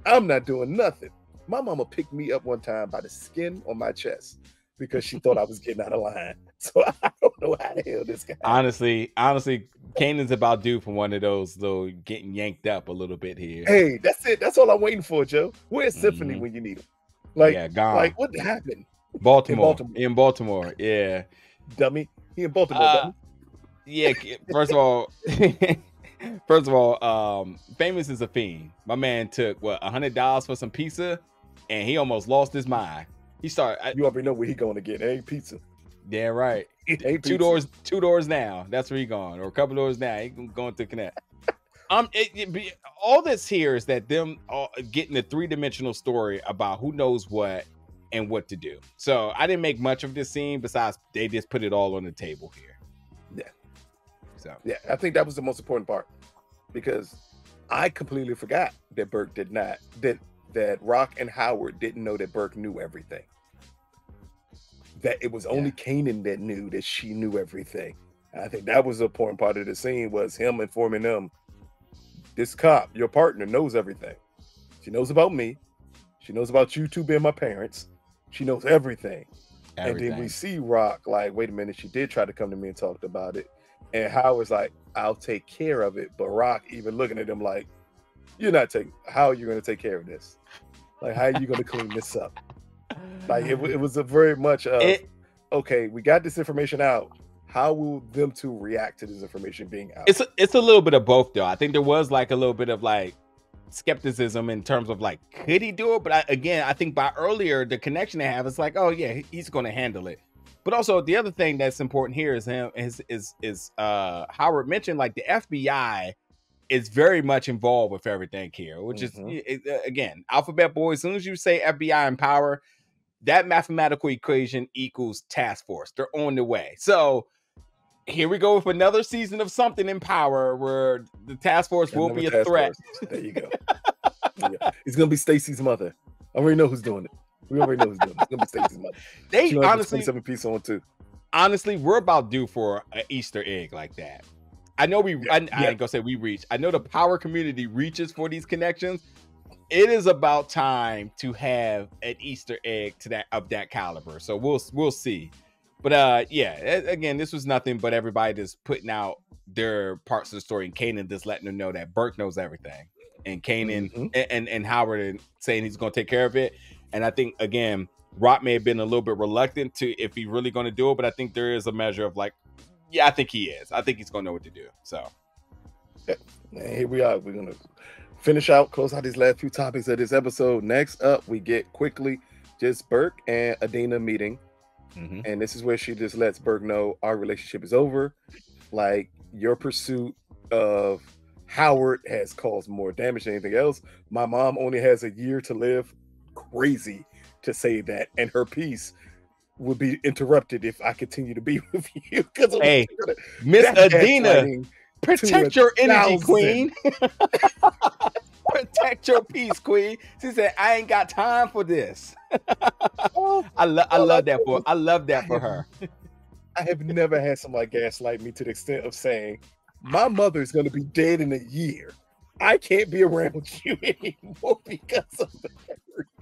I'm not doing nothing. My mama picked me up one time by the skin on my chest because she thought I was getting out of line. So I don't know how the hell this guy. Honestly, Kanan's about due for one of those though, getting yanked up a little bit here. Hey, that's it. That's all I'm waiting for, Joe. Where's Symphony when you need him? Like, gone. Like, what happened? In Baltimore. Yeah. Dummy. He in Baltimore, dummy. Yeah, first of all, Famous is a fiend. My man took $100 for some pizza, and he almost lost his mind. He started. You already know where he going to get. It ain't pizza. Yeah, right. It ain't two pizza. doors now. That's where he going, or a couple doors now. He going to Connect. All this here is that them getting a 3-dimensional story about who knows what and what to do. So I didn't make much of this scene besides they just put it all on the table here. Yeah. So yeah, I think that was the most important part, because I completely forgot that Burke did not, that Rock and Howard didn't know that Burke knew everything. That it was only Kanan that knew that she knew everything. And I think that was the important part of the scene, was him informing them, this cop, your partner, knows everything. She knows about me. She knows about you two being my parents. She knows everything. And then we see Rock like, wait a minute, she did try to come to me and talk about it. And Howard's like, I'll take care of it. But Rock even looking at him like, how are you going to take care of this? Like, how are you going to clean this up? Like, it was a very much okay, we got this information out. How will them two react to this information being out? It's a little bit of both, though. I think there was like a little bit of like skepticism in terms of like, could he do it? But I think by earlier, the connection they have is like, oh yeah, he's going to handle it. But also the other thing that's important here is Howard mentioned, like, the FBI is very much involved with everything here, which is again, alphabet boy. As soon as you say FBI and power, that mathematical equation equals task force. They're on the way. So here we go with another season of something in power where the task force will be a threat. There you go. It's gonna be Stacy's mother. I already know who's doing it. We already know who's doing it. It's gonna be Stacy's mother. They honestly 27 piece on too. honestly, we're about due for an Easter egg like that. I know I ain't gonna say we reach. I know the power community reaches for these connections. It is about time to have an Easter egg to that caliber. So we'll see. But yeah, again, this was nothing but everybody just putting out their parts of the story, and Kanan just letting them know that Burke knows everything, and Kanan and Howard saying he's going to take care of it. And I think again, Rock may have been a little bit reluctant to if he's really going to do it, but I think there is a measure of like, yeah, I think he is. I think he's going to know what to do. So, yeah. And here we are. We're going to close out these last few topics of this episode. Next up, we get quickly just Burke and Adina meeting. And this is where she just lets Burke know our relationship is over. Like, your pursuit of Howard has caused more damage than anything else. My mom only has a year to live. Crazy to say that. And her peace would be interrupted if I continue to be with you. Hey, Miss Adina, protect your energy, queen. Protect your peace, queen. She said, I ain't got time for this. I love that for her. I have never had somebody gaslight me to the extent of saying, my mother is going to be dead in a year. I can't be around you anymore because of that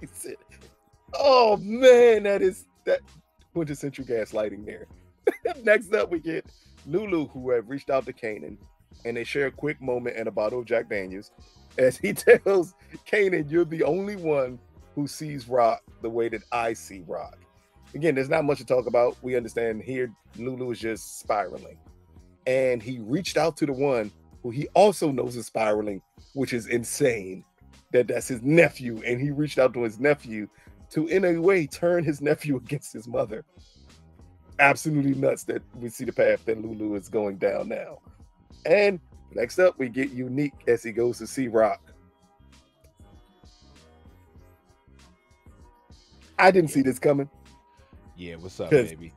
reason. Oh man, that quintessential gaslighting there. Next up, we get Lulu, who have reached out to Kanan, and they share a quick moment and a bottle of Jack Daniels as he tells Kanan, you're the only one who sees Rock the way that I see Rock. Again, there's not much to talk about. We understand here Lulu is just spiraling. And he reached out to the one who he also knows is spiraling, which is insane. That's his nephew. And he reached out to his nephew to, in a way, turn his nephew against his mother. Absolutely nuts that we see the path that Lulu is going down now. And next up, we get Unique as he goes to see Rock. I didn't see this coming. Yeah, what's up, baby?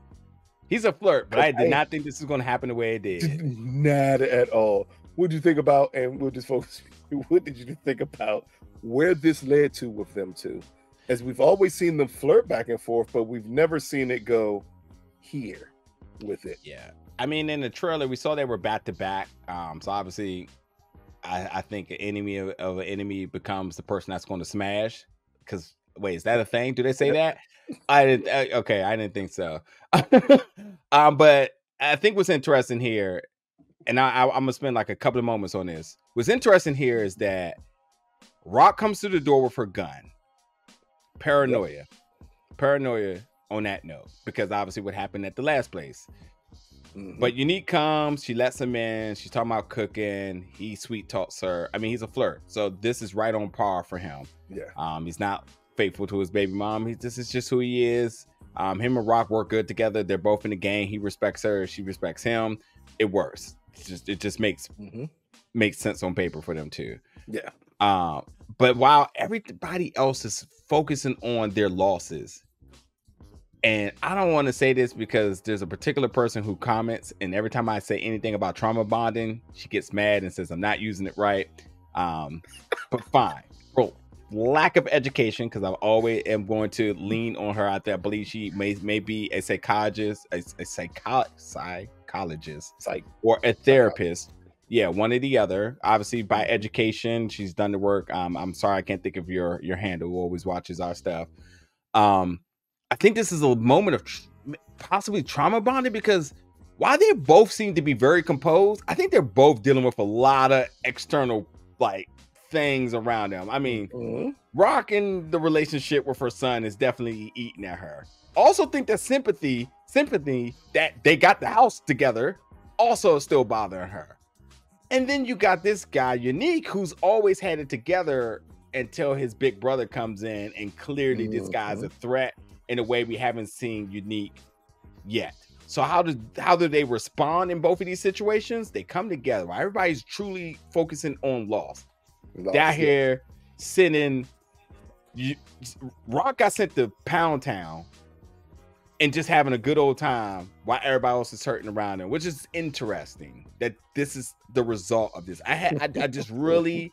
He's a flirt, but I did not think this was going to happen the way it did. Not at all. What did you think about, and we'll just focus, what did you think about where this led to with them two? As we've always seen them flirt back and forth, but we've never seen it go here with it. Yeah. I mean, in the trailer, we saw they were back to back. So obviously, I think an enemy of an enemy becomes the person that's going to smash. Because, wait, is that a thing? Do they say that? I didn't think so. But I think what's interesting here, and I'm gonna spend like a couple of moments on this. What's interesting here is that Rock comes to the door with her gun. Paranoia on that note, because obviously what happened at the last place. But Unique comes, she lets him in, she's talking about cooking, he sweet talks her. I mean, he's a flirt, so this is right on par for him. He's not faithful to his baby mom. This is just who he is. Him and Rock work good together. They're both in the game. He respects her, she respects him. It works. It just makes sense on paper for them too. But while everybody else is focusing on their losses, and I don't want to say this because there's a particular person who comments, and every time I say anything about trauma bonding, she gets mad and says I'm not using it right. But fine. Bro, lack of education, because I always am going to lean on her out there. I believe she may be a psychologist, a psychologist, or a therapist. Yeah, one or the other. Obviously, by education, she's done the work. I'm sorry, I can't think of your handle who always watches our stuff. I think this is a moment of possibly trauma bonding, because while they both seem to be very composed, I think they're both dealing with a lot of external things around them. I mean, Rock in the relationship with her son is definitely eating at her. Also think that sympathy that they got the house together also is still bothering her. And then you got this guy, Unique, who's always had it together until his big brother comes in and clearly this guy's a threat in a way we haven't seen Unique yet. So how do they respond in both of these situations? They come together. Right? Everybody's truly focusing on loss. Down here, sitting, Rock got sent to Pound Town and just having a good old time while everybody else is hurting around him, which is interesting that this is the result of this. I just really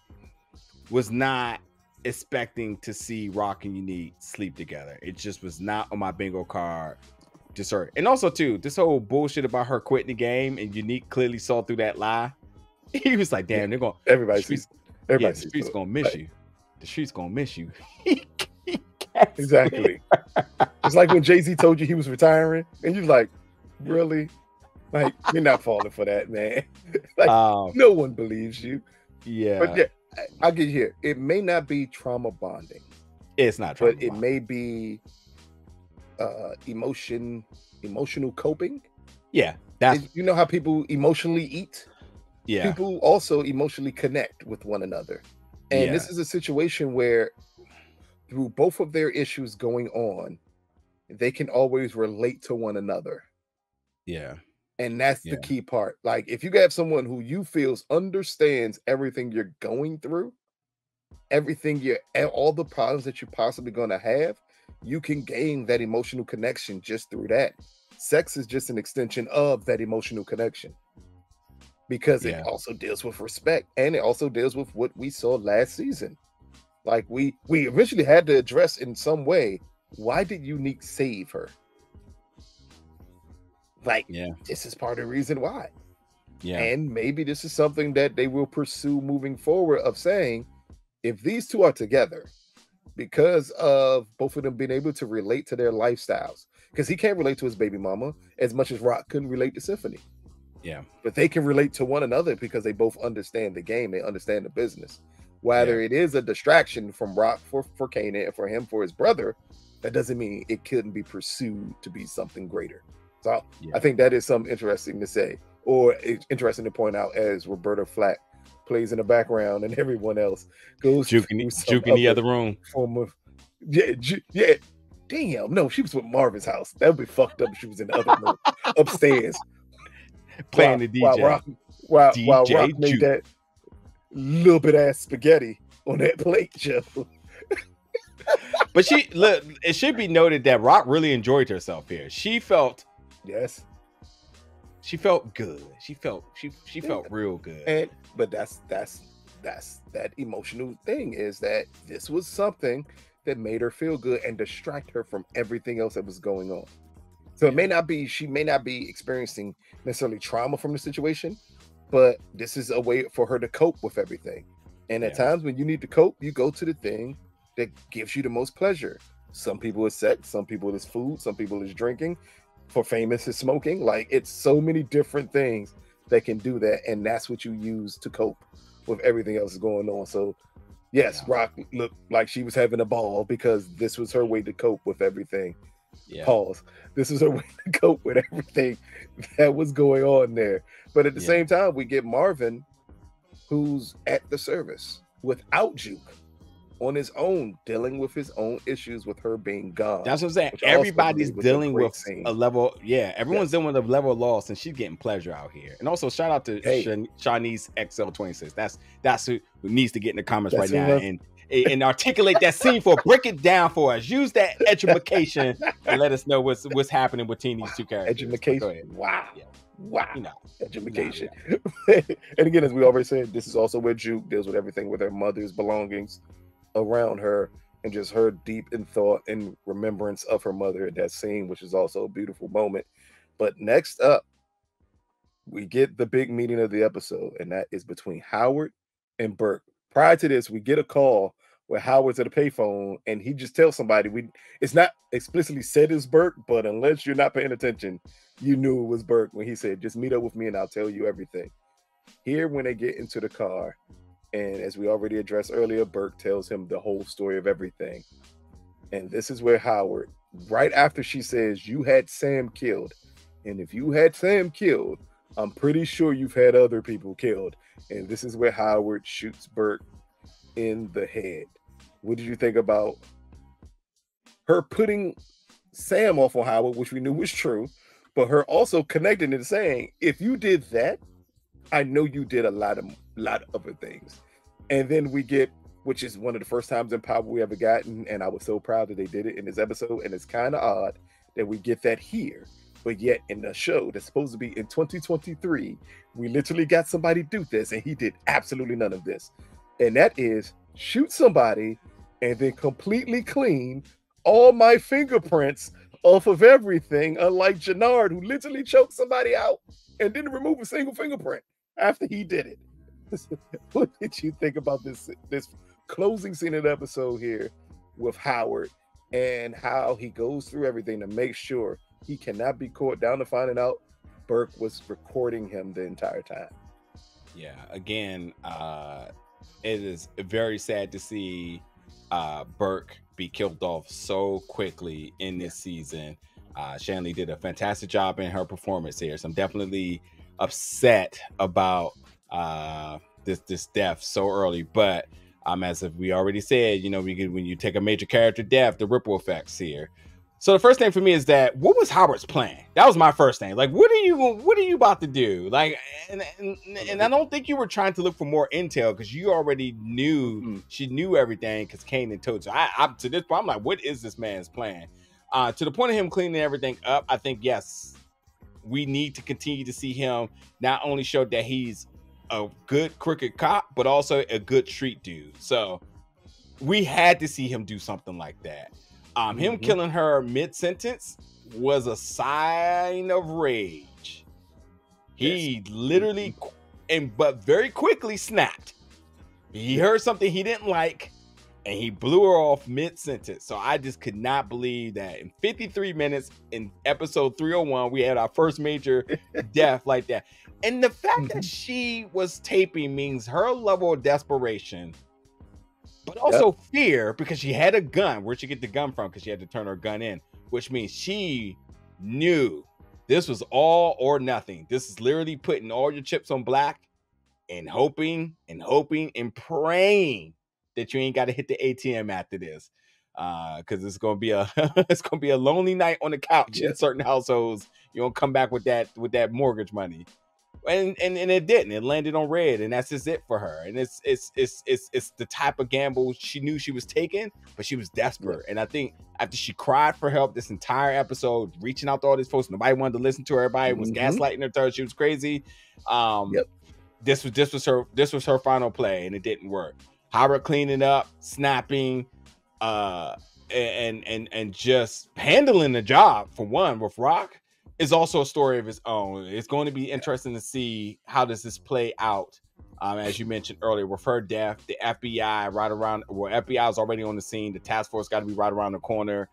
was not expecting to see Rock and Unique sleep together. It just was not on my bingo card. just her. And also too, this whole bullshit about her quitting the game, and Unique clearly saw through that lie. He was like, "Damn, they're going everybody sees. The streets gonna miss you. The streets gonna miss you." Exactly. It's like when Jay-Z told you he was retiring, and you're like, "Really? Like, you're not falling for that, man." Like, no one believes you. Yeah, but yeah, I'll get here. It may not be trauma bonding. It's not trauma but it may be emotional coping. Yeah, that's you know how people emotionally eat. Yeah, people also emotionally connect with one another, and this is a situation where through both of their issues going on, they can always relate to one another. Yeah. And that's the key part. Like, if you have someone who you feels understands everything you're going through, all the problems that you're possibly going to have, you can gain that emotional connection just through that. Sex is just an extension of that emotional connection, because it also deals with respect, and it also deals with what we saw last season. Like, we eventually had to address in some way, why did Unique save her? Like, this is part of the reason why. Yeah. And maybe this is something that they will pursue moving forward, of saying, if these two are together, because of both of them being able to relate to their lifestyles, because he can't relate to his baby mama as much as Rock couldn't relate to Symphony. Yeah. But they can relate to one another because they both understand the game. They understand the business. Whether it is a distraction from Rock for Kanan, and for him for his brother, that doesn't mean it couldn't be pursued to be something greater. So I think that is something interesting to say, or interesting to point out, as Roberta Flack plays in the background and everyone else goes juking the other room. Form of damn, no, she was with Marvin's house. That would be fucked up if she was in the other room upstairs playing the DJ. While Rock made that little bit ass spaghetti on that plate, Joe. But it should be noted that Rock really enjoyed herself here. She felt she felt good. She felt real good. But that's that emotional thing, is that this was something that made her feel good and distract her from everything else that was going on. So she may not be experiencing necessarily trauma from the situation, but this is a way for her to cope with everything. And at times when you need to cope, you go to the thing that gives you the most pleasure. Some people it's sex, some people it's food, some people it's drinking. For famous is smoking. Like, it's so many different things that can do that, and that's what you use to cope with everything else going on. So yes, Rock looked like she was having a ball because this was her way to cope with everything. Pause. This is her way to cope with everything that was going on there. But at the same time, we get Marvin, who's at the service without Juke, on his own, dealing with his own issues with her being gone. That's what I'm saying. Everybody's dealing with a level. Everyone's dealing with a level of loss, and she's getting pleasure out here. And also, shout out to Shanice XL26. That's who needs to get in the comments right now and articulate that scene break it down for us. Use that education and let us know what's happening between these two characters. Education. Wow. Education. And again, as we already said, this is also where Juke deals with everything with her mother's belongings around her, and just her deep in thought and remembrance of her mother at that scene, which is also a beautiful moment. But next up, we get the big meeting of the episode, and that is between Howard and Burke. Prior to this, we get a call where Howard's at a payphone, and he just tells somebody, it's not explicitly said it's Burke, but unless you're not paying attention, you knew it was Burke when he said, just meet up with me and I'll tell you everything. Here, when they get into the car, and as we already addressed earlier, Burke tells him the whole story of everything. And this is where Howard, right after she says, you had Sam killed, and if you had Sam killed, I'm pretty sure you've had other people killed. And this is where Howard shoots Burke in the head. What did you think about her putting Sam off on Howard, which we knew was true, but her also connecting and saying, if you did that, I know you did a lot of other things. And then we get, which is one of the first times in Power we ever gotten, and I was so proud that they did it in this episode, and it's kind of odd that we get that here, but yet in the show that's supposed to be in 2023, we literally got somebody do this, and he did absolutely none of this. And that is shoot somebody and then completely clean all my fingerprints off of everything, unlike Jannard, who literally choked somebody out and didn't remove a single fingerprint after he did it. What did you think about this closing scene of the episode here with Howard and how he goes through everything to make sure he cannot be caught down to finding out Burke was recording him the entire time? Yeah, again, it is very sad to see Burke be killed off so quickly in this season. Shanley did a fantastic job in her performance here, so I'm definitely upset about this death so early. But as if we already said, when you take a major character death, the ripple effects here. So the first thing for me is that, what was Howard's plan? That was my first thing. Like, what are you about to do? Like, and I don't think you were trying to look for more intel, because you already knew she knew everything, because Kanan told you. I to this point, I'm like, what is this man's plan? To the point of him cleaning everything up, I think, yes, we need to continue to see him not only show that he's a good crooked cop, but also a good street dude. So we had to see him do something like that. Him killing her mid-sentence was a sign of rage. He literally, but very quickly snapped. He heard something he didn't like, and he blew her off mid-sentence. So I just could not believe that in 53 minutes in episode 301, we had our first major death like that. And the fact that she was taping means her level of desperation, but also fear, because she had a gun. Where'd she get the gun from? Because she had to turn her gun in, which means she knew this was all or nothing. This is literally putting all your chips on black and hoping and praying that you ain't got to hit the ATM after this, because it's gonna be a lonely night on the couch in certain households. You don't come back with that mortgage money. And it didn't. It landed on red, and that's just it for her. And it's the type of gamble she knew she was taking, but she was desperate. And I think after she cried for help this entire episode, reaching out to all these folks, nobody wanted to listen to her. Everybody was gaslighting her, telling her she was crazy. This was her final play, and it didn't work. Howard cleaning up, snapping, and just handling the job for one with Rock is also a story of its own. It's going to be interesting to see how does this play out. As you mentioned earlier, with her death, the FBI FBI is already on the scene. The task force got to be right around the corner.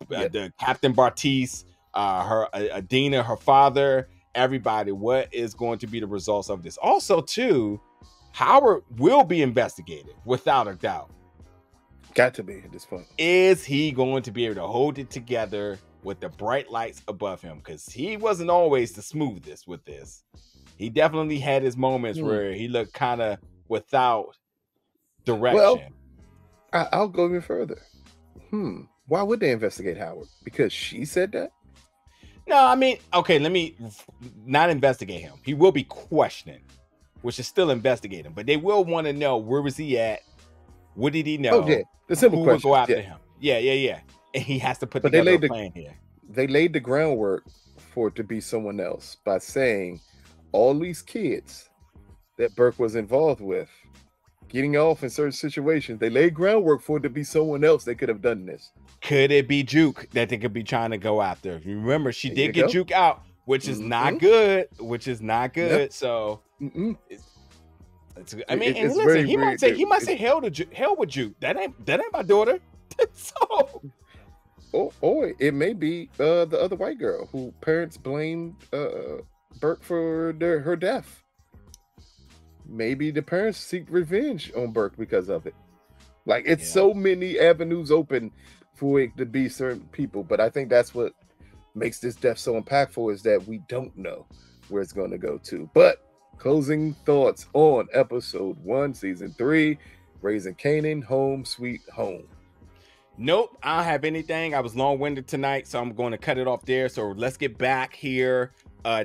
The Captain Bartiz, her Adina, her father, everybody. What is going to be the results of this? Also, too, Howard will be investigated without a doubt. Got to be at this point. Is he going to be able to hold it together with the bright lights above him? Because he wasn't always the smoothest with this. He definitely had his moments where he looked kind of without direction. Well, I'll go even further. Why would they investigate Howard? Because she said that? No, I mean, okay, let me not investigate him. He will be questioned, which is still investigating, but they will want to know, where was he at? What did he know? Oh, yeah. The simple question. Who will go after him? Yeah. And he has to put together a plan here. They laid the groundwork for it to be someone else by saying all these kids that Burke was involved with getting off in certain situations, they laid groundwork for it to be someone else that could have done this. Could it be Juke that they could be trying to go after? Remember, she did get Juke out, which is not good. Yep. So, I mean, and listen, very, he might say hell with Juke. That ain't my daughter. So, or it may be the other white girl who parents blamed Burke for her death. Maybe the parents seek revenge on Burke because of it. Like, it's so many avenues open for it to be certain people, but I think that's what makes this death so impactful, is that we don't know where it's going to go to. But closing thoughts on episode 1, season 3, Raising Kanan, Home Sweet Home. Nope, I don't have anything. I was long-winded tonight, so I'm going to cut it off there. So let's get back here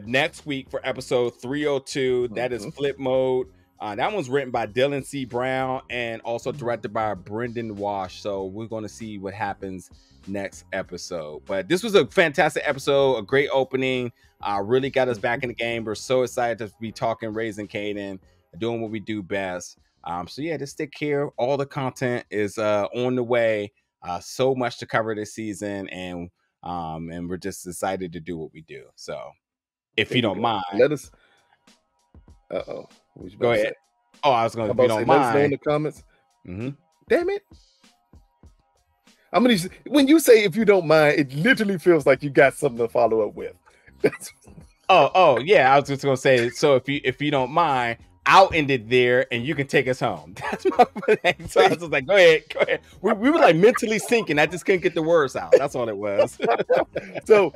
next week for episode 302. That is Flip Mode. That one's written by Dylan C. Brown and also directed by Brendan Wash. So we're going to see what happens next episode. But this was a fantastic episode, a great opening. Really got us back in the game. We're so excited to be talking Raising Kanan, doing what we do best. So yeah, just stick here. All the content is on the way. So much to cover this season, and And we're just excited to do what we do. So if There you you don't go. mind, Let us. What was you go about to ahead. say? Oh, I was going I'm to, if about you to say, don't let us know in mind. the comments. Mm-hmm. Damn it. When you say if you don't mind, it literally feels like you got something to follow up with. Oh, yeah. I was just gonna say. So if you don't mind, I'll end it there, and you can take us home. That's my thing. So I was just like, go ahead. We were like mentally syncing. I just couldn't get the words out. That's all it was. So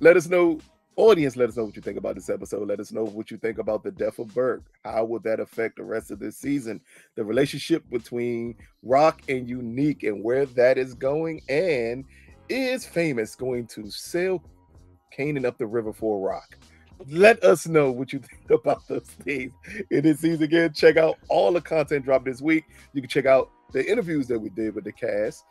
let us know, audience. Let us know what you think about this episode. Let us know what you think about the death of Burke. How will that affect the rest of this season? The relationship between Rock and Unique, and where that is going. And is Famous going to sail Kanan up the river for Rock? Let us know what you think about those things in this season. Again, check out all the content dropped this week. You can check out the interviews that we did with the cast,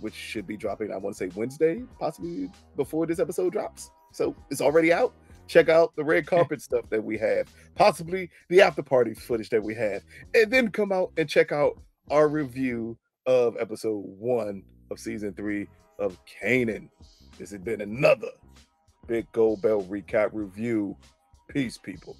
which should be dropping, I want to say Wednesday, possibly before this episode drops. So it's already out. Check out the red carpet stuff that we have, possibly the after party footage that we have, and then come out and check out our review of episode 1 of season 3 of Kanan. This has been another Big Gold Bell Recap Review. Peace, people.